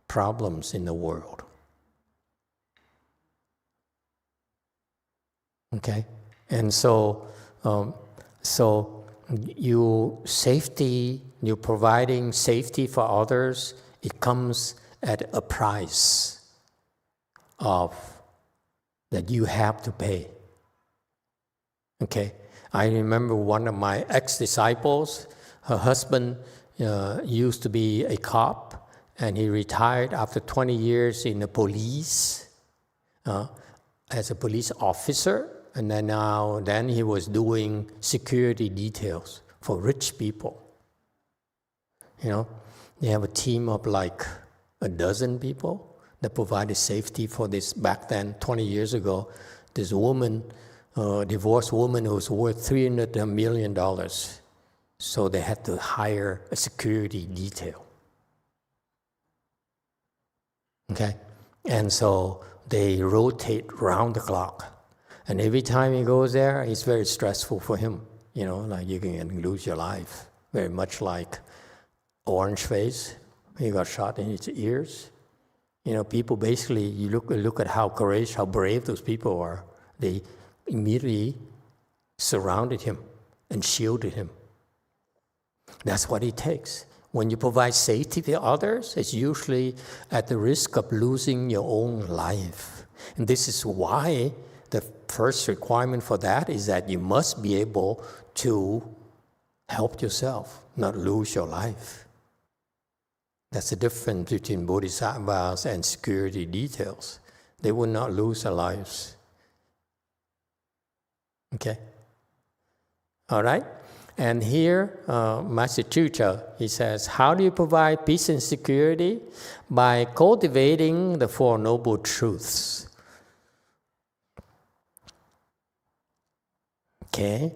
problems in the world. Okay? And so you're providing safety for others, it comes at a price that you have to pay. Okay? I remember one of my ex-disciples, her husband used to be a cop, and he retired after 20 years in the police as a police officer. And then he was doing security details for rich people. You know, they have a team of like a dozen people that provided safety for this. Back then, 20 years ago, this woman, divorced woman who was worth $300 million. So they had to hire a security detail. Okay? And so they rotate round the clock. And every time he goes there, it's very stressful for him. You know, like you can lose your life. Very much like Orange Face. He got shot in his ears. You know, people basically, you look at how courageous, how brave those people are. They immediately surrounded him and shielded him. That's what it takes. When you provide safety to others, it's usually at the risk of losing your own life. And this is why the first requirement for that is that you must be able to help yourself, not lose your life. That's the difference between bodhisattvas and security details. They will not lose their lives. Okay? All right? And here, Master Chucha, he says, how do you provide peace and security? By cultivating the Four Noble Truths. Okay?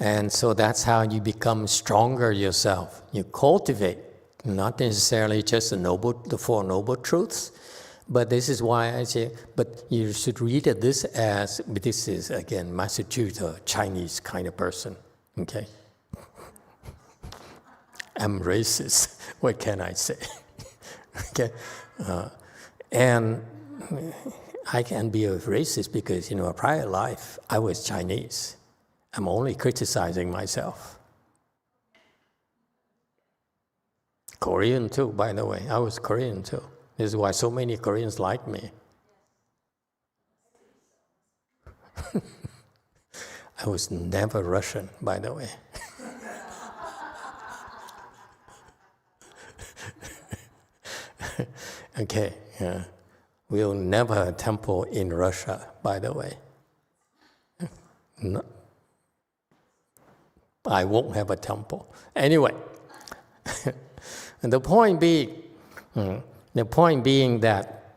And so that's how you become stronger yourself. You cultivate, not necessarily just the Four Noble Truths, but this is why I say, but you should read this as, this is, again, Master Chuta, Chinese kind of person. Okay? I'm racist. What can I say? Okay? And I can be a racist because, in a prior life, I was Chinese. I'm only criticizing myself. Korean too, by the way. I was Korean too. This is why so many Koreans like me. I was never Russian, by the way. Okay, we'll never have a temple in Russia, by the way. No. I won't have a temple. Anyway, and the point being that,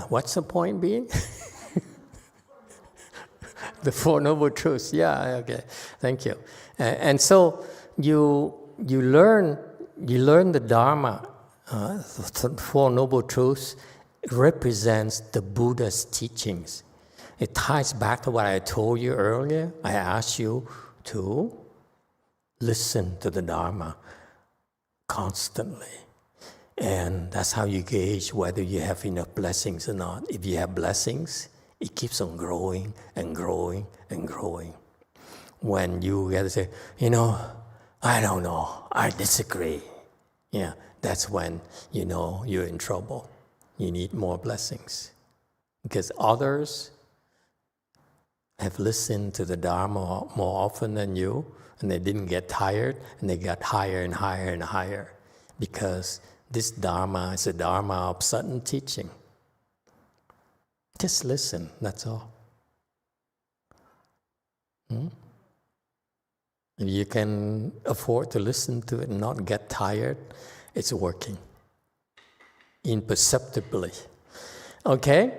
what's the point being? The Four Noble Truths. Yeah, okay, thank you. And so you learn the Dharma. The Four Noble Truths represents the Buddha's teachings. It ties back to what I told you earlier. I asked you to listen to the Dharma. constantly. And that's how you gauge whether you have enough blessings or not. If you have blessings, it keeps on growing and growing and growing. When you get to say, I don't know, I disagree. Yeah, that's when you're in trouble. You need more blessings. Because others have listened to the Dharma more often than you, and they didn't get tired, and they got higher and higher and higher. Because this Dharma is a Dharma of sudden teaching. Just listen, that's all. If you can afford to listen to it and not get tired, it's working imperceptibly. Okay?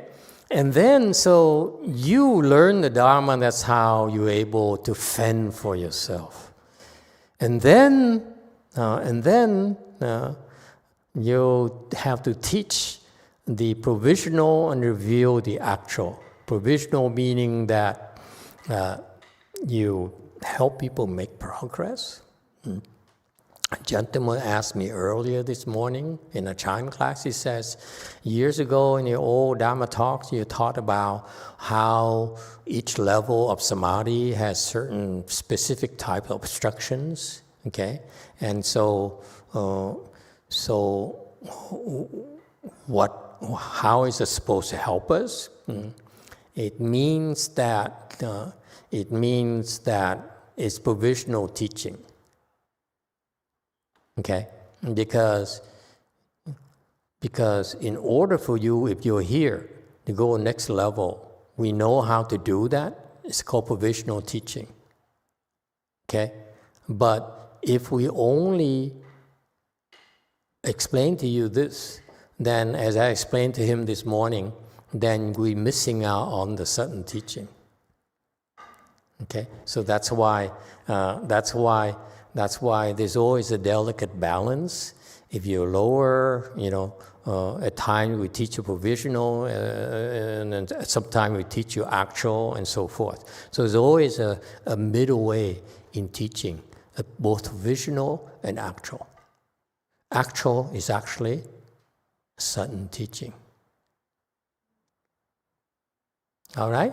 And then, so you learn the Dharma, that's how you're able to fend for yourself. And then you have to teach the provisional and reveal the actual. Provisional meaning that you help people make progress. A gentleman asked me earlier this morning in a Chan class, he says, years ago in your old Dharma talks, you taught about how each level of samadhi has certain specific type of obstructions, okay? And so how is it supposed to help us? It means that it's provisional teaching. Okay, because in order for you, if you're here, to go next level, we know how to do that. It's called provisional teaching. Okay, but if we only explain to you this, then as I explained to him this morning, then we're missing out on the sudden teaching. Okay, so that's why there's always a delicate balance. If you're lower, at times we teach you provisional, and sometimes we teach you actual, and so forth. So there's always a middle way in teaching, both provisional and actual. Actual is actually sudden teaching. All right?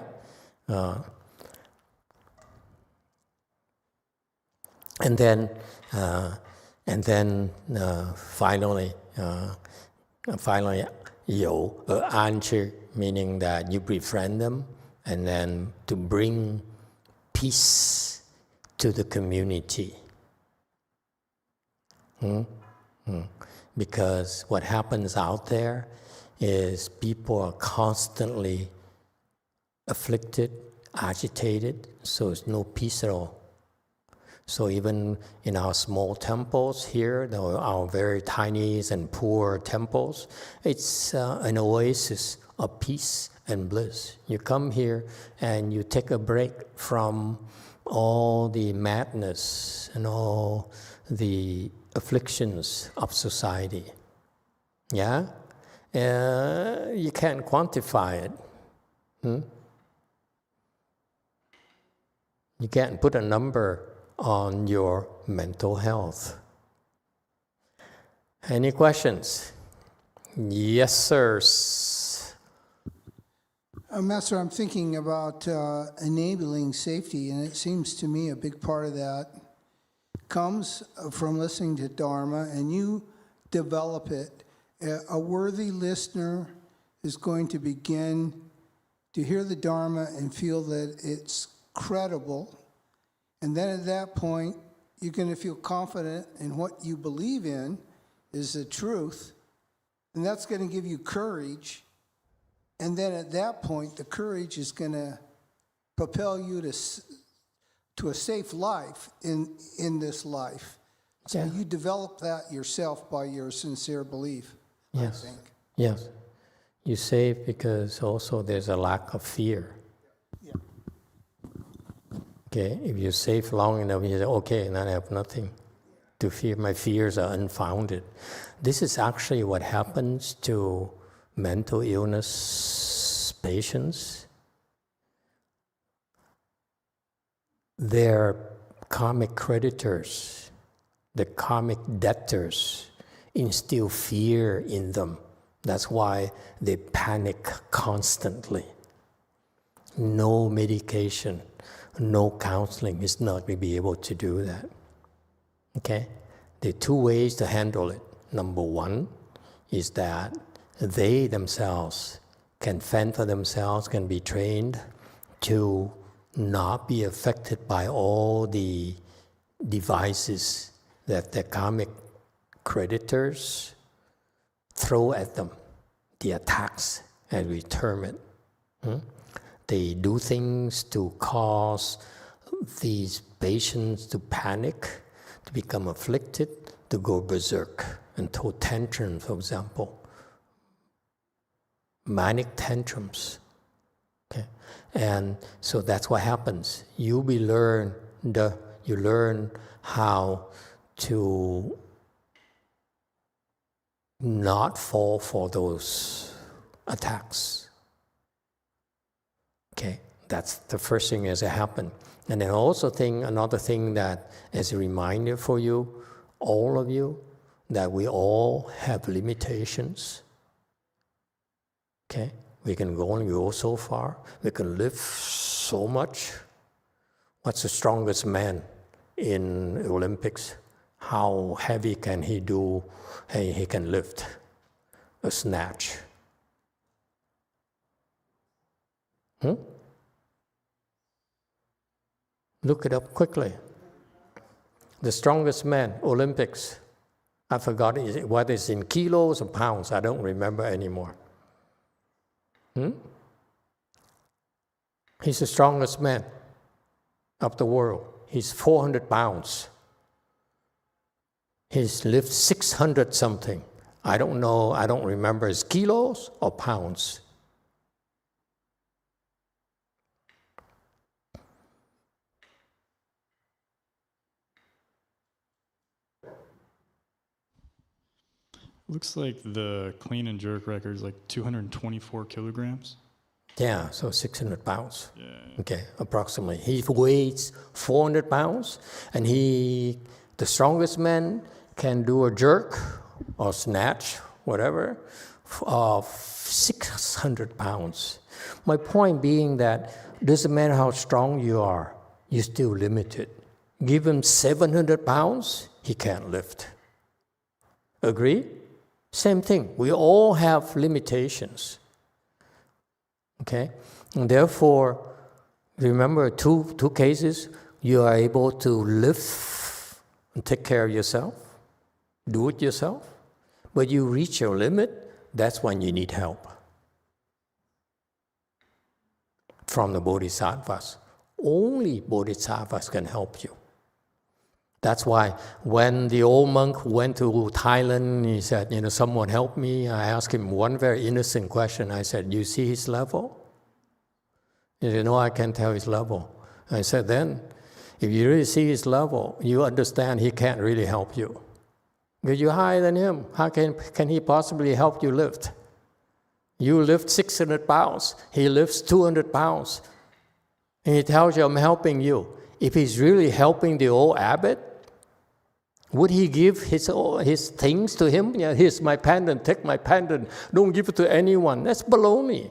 And then finally, you answer, meaning that you befriend them, and then to bring peace to the community. Because what happens out there is people are constantly afflicted, agitated, so there's no peace at all. So even in our small temples here, our very tiny and poor temples, it's an oasis of peace and bliss. You come here and you take a break from all the madness and all the afflictions of society. Yeah? You can't quantify it. You can't put a number on your mental health. Any questions? Yes, sirs. Master, I'm thinking about enabling safety, and it seems to me a big part of that comes from listening to Dharma, and you develop it. A worthy listener is going to begin to hear the Dharma and feel that it's credible. And then at that point, you're going to feel confident in what you believe in is the truth. And that's going to give you courage. And then at that point, the courage is going to propel you to a safe life in this life. So yeah. You develop that yourself by your sincere belief, yes. I think. Yes. You're safe because also there's a lack of fear. Okay, if you're safe long enough, you say, okay, and I have nothing to fear. My fears are unfounded. This is actually what happens to mental illness patients. Their karmic creditors the karmic debtors, instill fear in them. That's why they panic constantly. No medication, no counseling is not going to be able to do that. Okay? There are two ways to handle it. Number one is that they themselves can fend for themselves, can be trained to not be affected by all the devices that the karmic creditors throw at them, the attacks, as we term it. They do things to cause these patients to panic, to become afflicted, to go berserk, and throw tantrums, for example. Manic tantrums. Okay? And so that's what happens. You learn how to not fall for those attacks. Okay, that's the first thing as it happened. And then also another thing that as a reminder for you, all of you, that we all have limitations. Okay, we can only go so far. We can lift so much. What's the strongest man in Olympics? How heavy can he do? He can lift a snatch. Look it up quickly. The strongest man, Olympics. I forgot whether it's in kilos or pounds. I don't remember anymore. He's the strongest man of the world. He's 400 pounds. He's lifted 600 something. I don't know, I don't remember it's kilos or pounds. Looks like the clean and jerk record is like 224 kilograms. Yeah, so 600 pounds. Yeah. Okay, approximately. He weighs 400 pounds, and the strongest man can do a jerk or snatch, whatever, of 600 pounds. My point being that doesn't matter how strong you are, you're still limited. Give him 700 pounds, he can't lift. Agree? Same thing. We all have limitations. Okay? And therefore, remember two cases. You are able to lift and take care of yourself, do it yourself. But you reach your limit, that's when you need help from the bodhisattvas. Only bodhisattvas can help you. That's why when the old monk went to Thailand, he said, someone help me. I asked him one very innocent question. I said, you see his level? He said, no, I can't tell his level. I said, then, if you really see his level, you understand he can't really help you. Because you're higher than him. How can he possibly help you lift? You lift 600 pounds. He lifts 200 pounds. And he tells you, I'm helping you. If he's really helping the old abbot, would he give his things to him? Yeah, here's my pendant, take my pendant. Don't give it to anyone. That's baloney.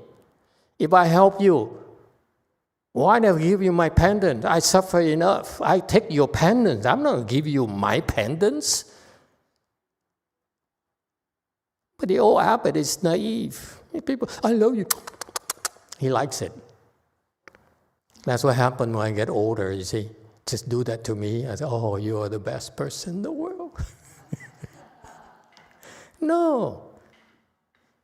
If I help you, why not give you my pendant? I suffer enough. I take your pendants. I'm not going to give you my pendants. But the old abbot is naive. People, I love you. He likes it. That's what happened when I get older, you see. Just do that to me. I say, oh, you are the best person in the world. No.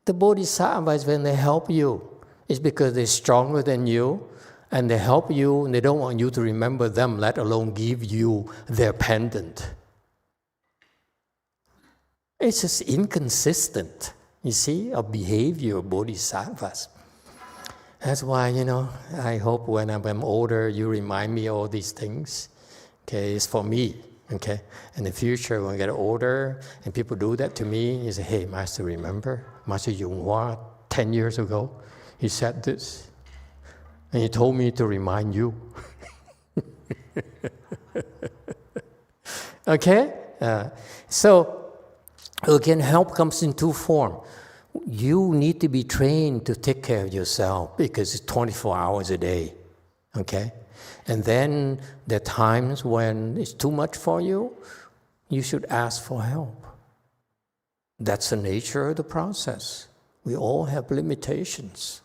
The bodhisattvas, when they help you, it's because they're stronger than you, and they help you, and they don't want you to remember them, let alone give you their pendant. It's just inconsistent, you see, of behavior of bodhisattvas. That's why, I hope when I'm older, you remind me all these things. Okay, it's for me. Okay, in the future, when I get older and people do that to me, you say, hey, Master, remember? Master Yonghua, 10 years ago, he said this. And he told me to remind you. Okay? So again, help comes in two forms. You need to be trained to take care of yourself because it's 24 hours a day, okay? And then there are times when it's too much for you, you should ask for help. That's the nature of the process. We all have limitations.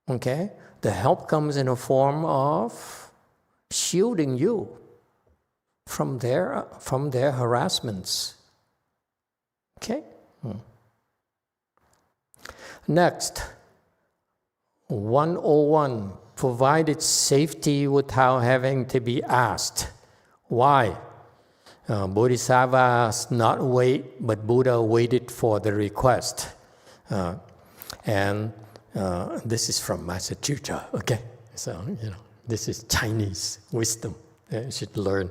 Okay? The help comes in a form of shielding you from their harassments. Okay? Next, 101, provided safety without having to be asked. Why? Bodhisattvas not wait, but Buddha waited for the request. And this is from Massachusetts, okay? So, this is Chinese wisdom. You should learn.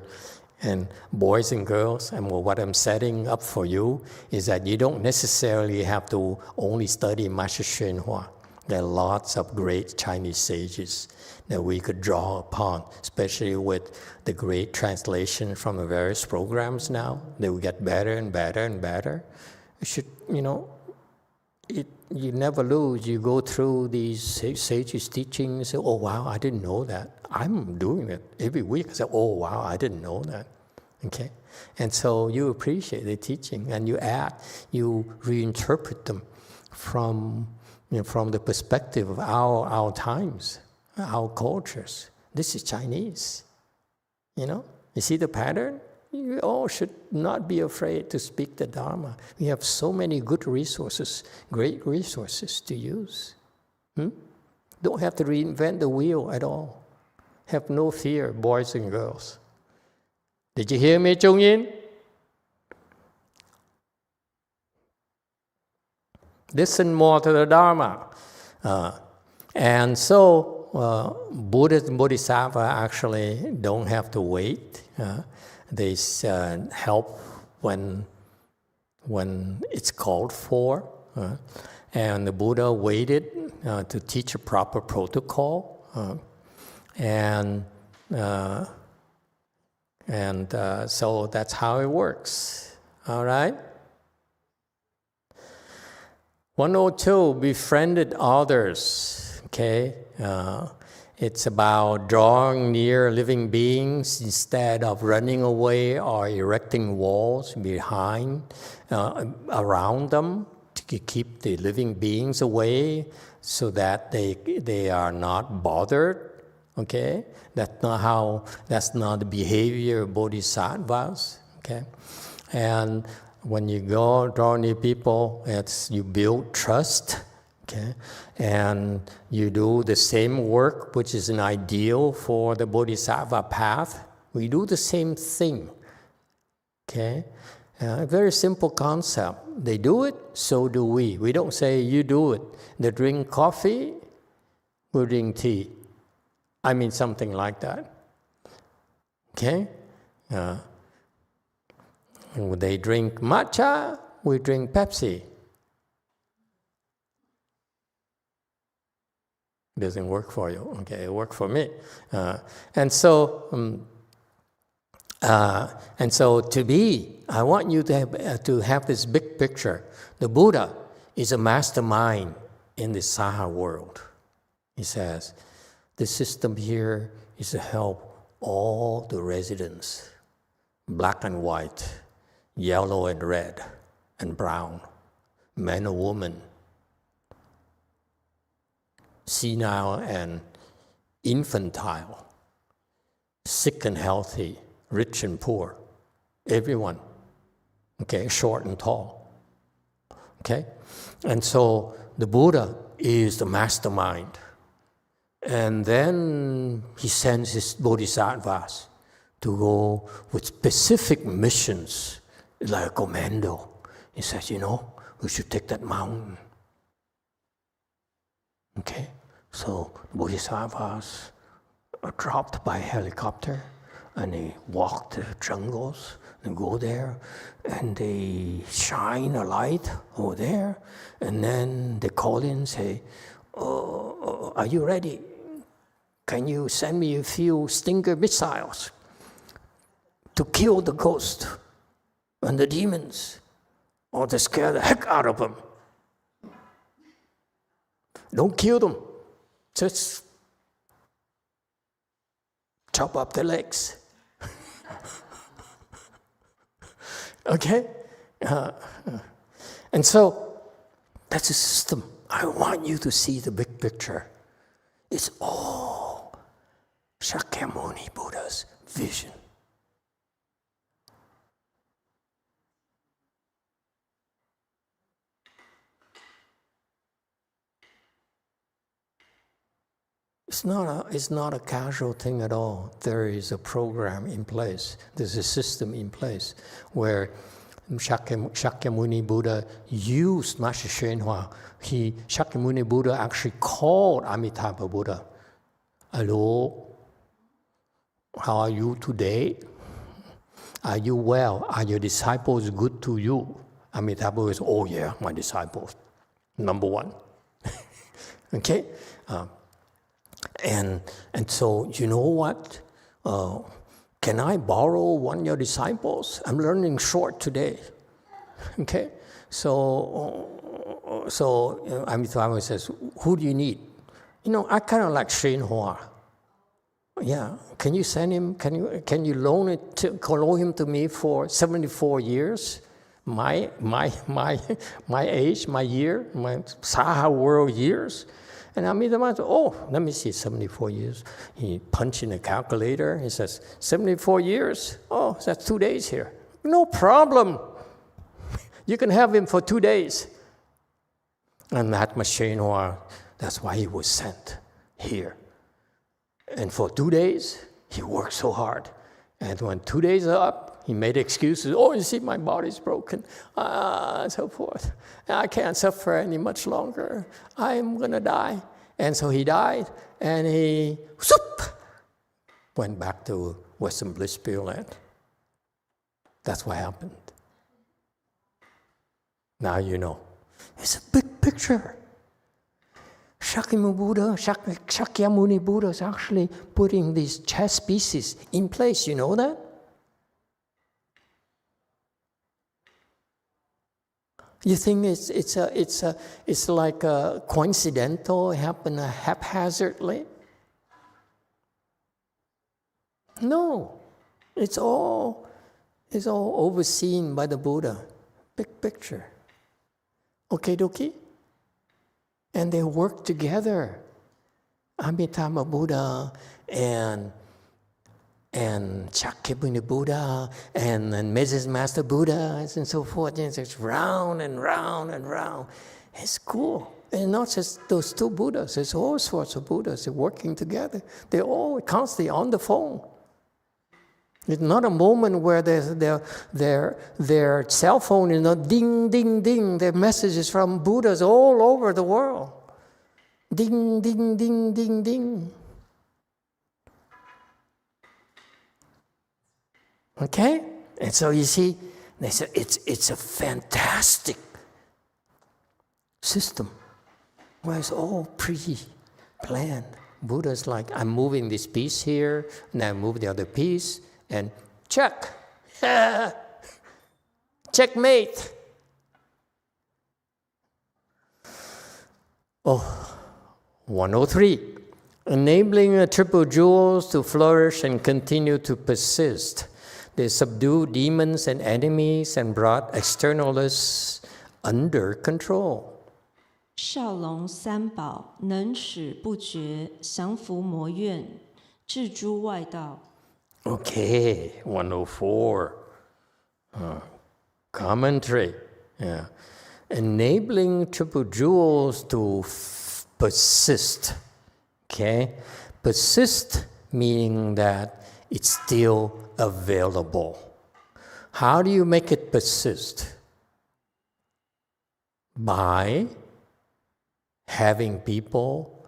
And boys and girls, and what I'm setting up for you is that you don't necessarily have to only study masteryonghua. There are lots of great Chinese sages that we could draw upon, especially with the great translation from the various programs now. They will get better and better and better. You should, you never lose. You go through these sages' teachings and say, oh, wow, I didn't know that. I'm doing it every week. I say, oh, wow, I didn't know that. Okay? And so you appreciate the teaching and you add, you reinterpret them from the perspective of our times, our cultures. This is Chinese. You see the pattern? You all should not be afraid to speak the Dharma. We have so many good resources, great resources to use. Don't have to reinvent the wheel at all. Have no fear, boys and girls. Did you hear me, Chung-Yin? Listen more to the Dharma. And so Buddha and Bodhisattva actually don't have to wait. They help when it's called for. And the Buddha waited to teach a proper protocol. So that's how it works. All right? 102, befriended others. Okay? It's about drawing near living beings instead of running away or erecting walls behind, around them to keep the living beings away so that they are not bothered. Okay? That's not the behavior of bodhisattvas. Okay? And when you go draw near people, you build trust. Okay? And you do the same work, which is an ideal for the bodhisattva path. We do the same thing. Okay? A very simple concept. They do it, so do we. We don't say you do it. They drink coffee, we drink tea. I mean something like that. Okay? They drink matcha, we drink Pepsi. Doesn't work for you. Okay, it worked for me. And so I want you to have this big picture. The Buddha is a mastermind in the Saha world. He says, the system here is to help all the residents, black and white, yellow and red and brown, man or woman, senile and infantile, sick and healthy, rich and poor, everyone, okay, short and tall, okay? And so the Buddha is the mastermind. And then he sends his bodhisattvas to go with specific missions, like a commando. He says, we should take that mountain. Okay? So bodhisattvas are dropped by helicopter and they walk the jungles and go there and they shine a light over there and then they call in and say, oh, are you ready? can you send me a few Stinger missiles to kill the ghost and the demons, or to scare the heck out of them? Don't kill them. Just chop up the legs. Okay? And so that's a system. I want you to see the big picture. It's all Shakyamuni Buddha's vision. It's not a casual thing at all. There is a program in place. There's a system in place where Shakyamuni Buddha used Master Shenhua. Shakyamuni Buddha actually called Amitabha Buddha. Hello, how are you today? Are you well? Are your disciples good to you? Amitabha is, oh yeah, my disciples, number one. Okay? And so, you know what? Can I borrow one of your disciples? I'm learning short today. Okay? So Amitabha says, who do you need? You know, I kind of like Shenhua. Yeah, can you send him? Can you loan him to me for 74 years? My age, my year, my Saha world years. And Amitabha said, oh, let me see, 74 years. He punched in a calculator. He says, 74 years? Oh, that's 2 days here. No problem. You can have him for 2 days. And Mahatma Shenhua, that's why he was sent here. And for 2 days, he worked so hard. And when 2 days are up, he made excuses. Oh, you see, my body's broken, and so forth. I can't suffer any much longer. I'm going to die. And so he died, and he went back to Western Bliss Pureland. That's what happened. Now you know. It's a big picture. Shakyamuni Buddha is actually putting these chess pieces in place. You know that? You think it's like coincidental, happen haphazardly? No, it's all overseen by the Buddha. Big picture. Okay, dokie? And they work together. Amitabha Buddha and Shakyamuni Buddha and Mrs. Master Buddha and so forth. And it's round and round and round. It's cool. And not just those two Buddhas. There's all sorts of Buddhas. They're working together. They're all constantly on the phone. It's not a moment where their cell phone is not ding, ding, ding. Their messages from Buddhas all over the world. Ding, ding, ding, ding, ding. Okay? And so you see, it's a fantastic system where it's all pre-planned. Buddha's like, I'm moving this piece here, and I move the other piece, and check. Checkmate. Oh, 103. Enabling the triple jewels to flourish and continue to persist. They subdued demons and enemies and brought externalists under control. 少龙三宝能使不绝，降伏魔怨，治诸外道。Okay, 104. Commentary. Yeah. Enabling triple jewels to persist. Okay? Persist meaning that it's still available. How do you make it persist? By having people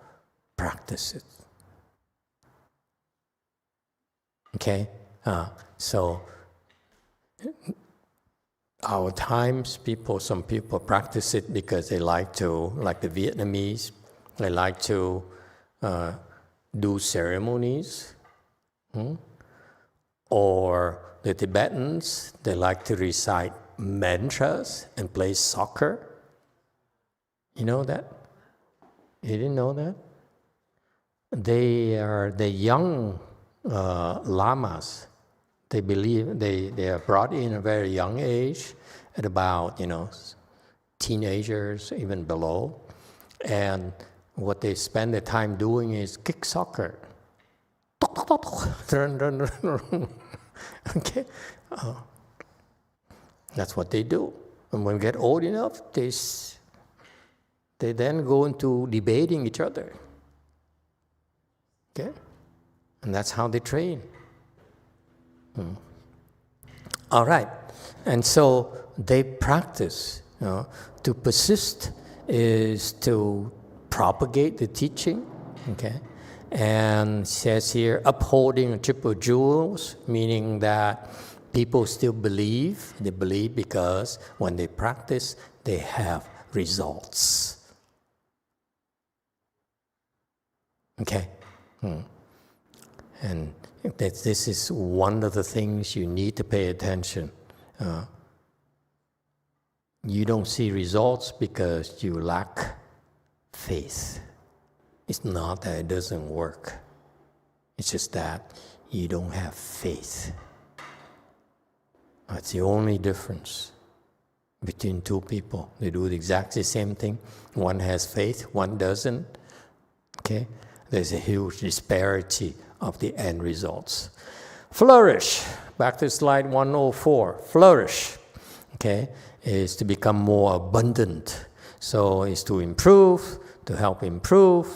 practice it. Okay? So our times, some people practice it because they like to, like the Vietnamese, they like to do ceremonies. Or the Tibetans, they like to recite mantras and play soccer. You know that? You didn't know that? They are the young lamas. They believe they are brought in at a very young age, at about, teenagers, even below. And what they spend their time doing is kick soccer. Okay? That's what they do. And when they get old enough, they then go into debating each other. Okay? And that's how they train. All right. And so they practice. To persist is to propagate the teaching. Okay? And it says here, upholding triple jewels, meaning that people still believe. They believe because when they practice, they have results. Okay? And this is one of the things you need to pay attention. You don't see results because you lack faith. It's not that it doesn't work. It's just that you don't have faith. That's the only difference between two people. They do exactly the same thing. One has faith, one doesn't. Okay? There's a huge disparity of the end results. Flourish. Back to slide 104. Flourish. Okay? Is to become more abundant. So it's to improve, to help improve.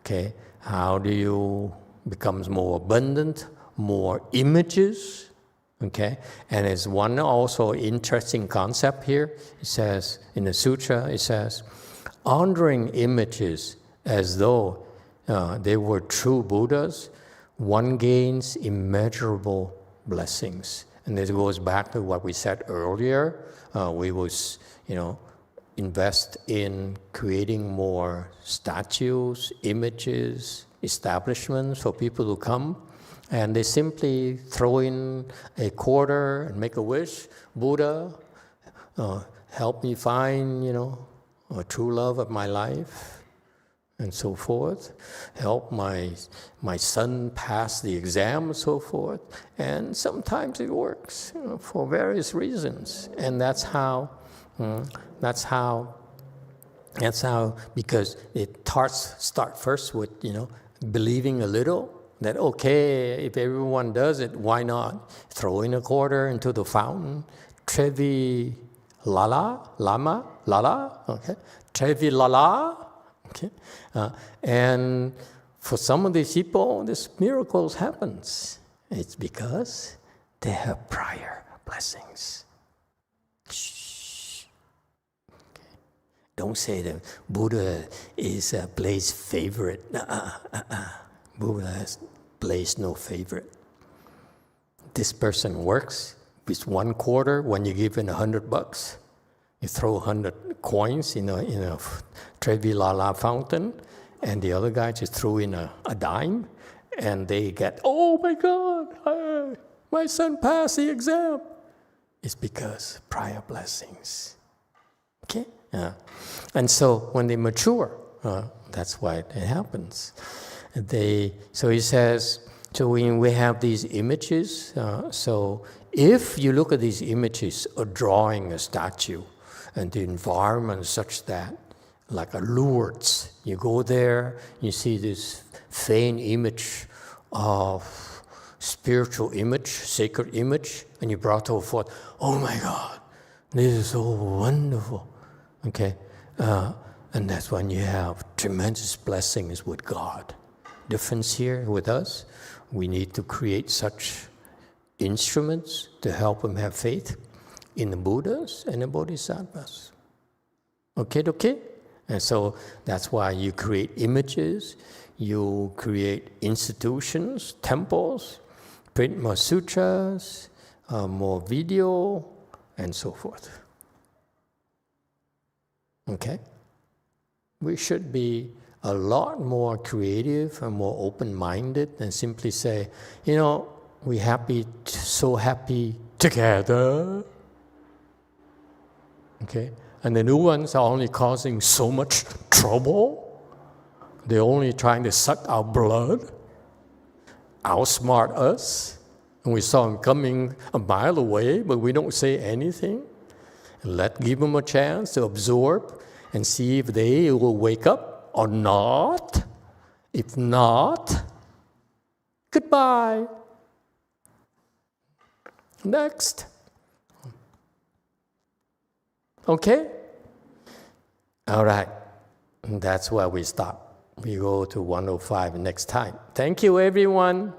Okay, how do you become more abundant, more images? Okay, and there's one also interesting concept here. It says, in the sutra, it says, honoring images as though they were true Buddhas, one gains immeasurable blessings. And this goes back to what we said earlier. We was, invest in creating more statues, images, establishments for people to come. And they simply throw in a quarter and make a wish. Buddha, help me find, a true love of my life, and so forth. Help my son pass the exam, and so forth. And sometimes it works, for various reasons. And that's how, because it start first with, believing a little, that, okay, if everyone does it, why not? Throw in a quarter into the fountain. Trevi lala, lama, lala, okay? Trevi lala, okay? And for some of these people, this miracles happens. It's because they have prior blessings. Shh. Okay. Don't say that Buddha is Blaze's favorite. Buddha has Blaze no favorite. This person works with one quarter. When you give in $100, you throw 100 coins in a Trevi Lala fountain, and the other guy just threw in a dime, and they get, oh my God, my son passed the exam. It's because prior blessings. Okay? And so when they mature, that's why it happens. So he says, so when we have these images, so if you look at these images, a drawing, a statue, and the environment such that, like a Lourdes, you go there, you see this faint image of spiritual image, sacred image, and you brought it forth, oh my God, this is so wonderful, okay? And that's when you have tremendous blessings with God. Difference here with us, we need to create such instruments to help them have faith in the Buddhas and the Bodhisattvas. Okay? And so that's why you create images, you create institutions, temples, print more sutras, more video, and so forth. Okay? We should be a lot more creative and more open-minded than simply say, you know, we're happy, so happy together. Okay? And the new ones are only causing so much trouble. They're only trying to suck our blood, outsmart us. And we saw them coming a mile away, but we don't say anything. Give them a chance to absorb and see if they will wake up or not. If not, goodbye. Next. Okay? All right. That's where we stop. We go to 105 next time. Thank you, everyone.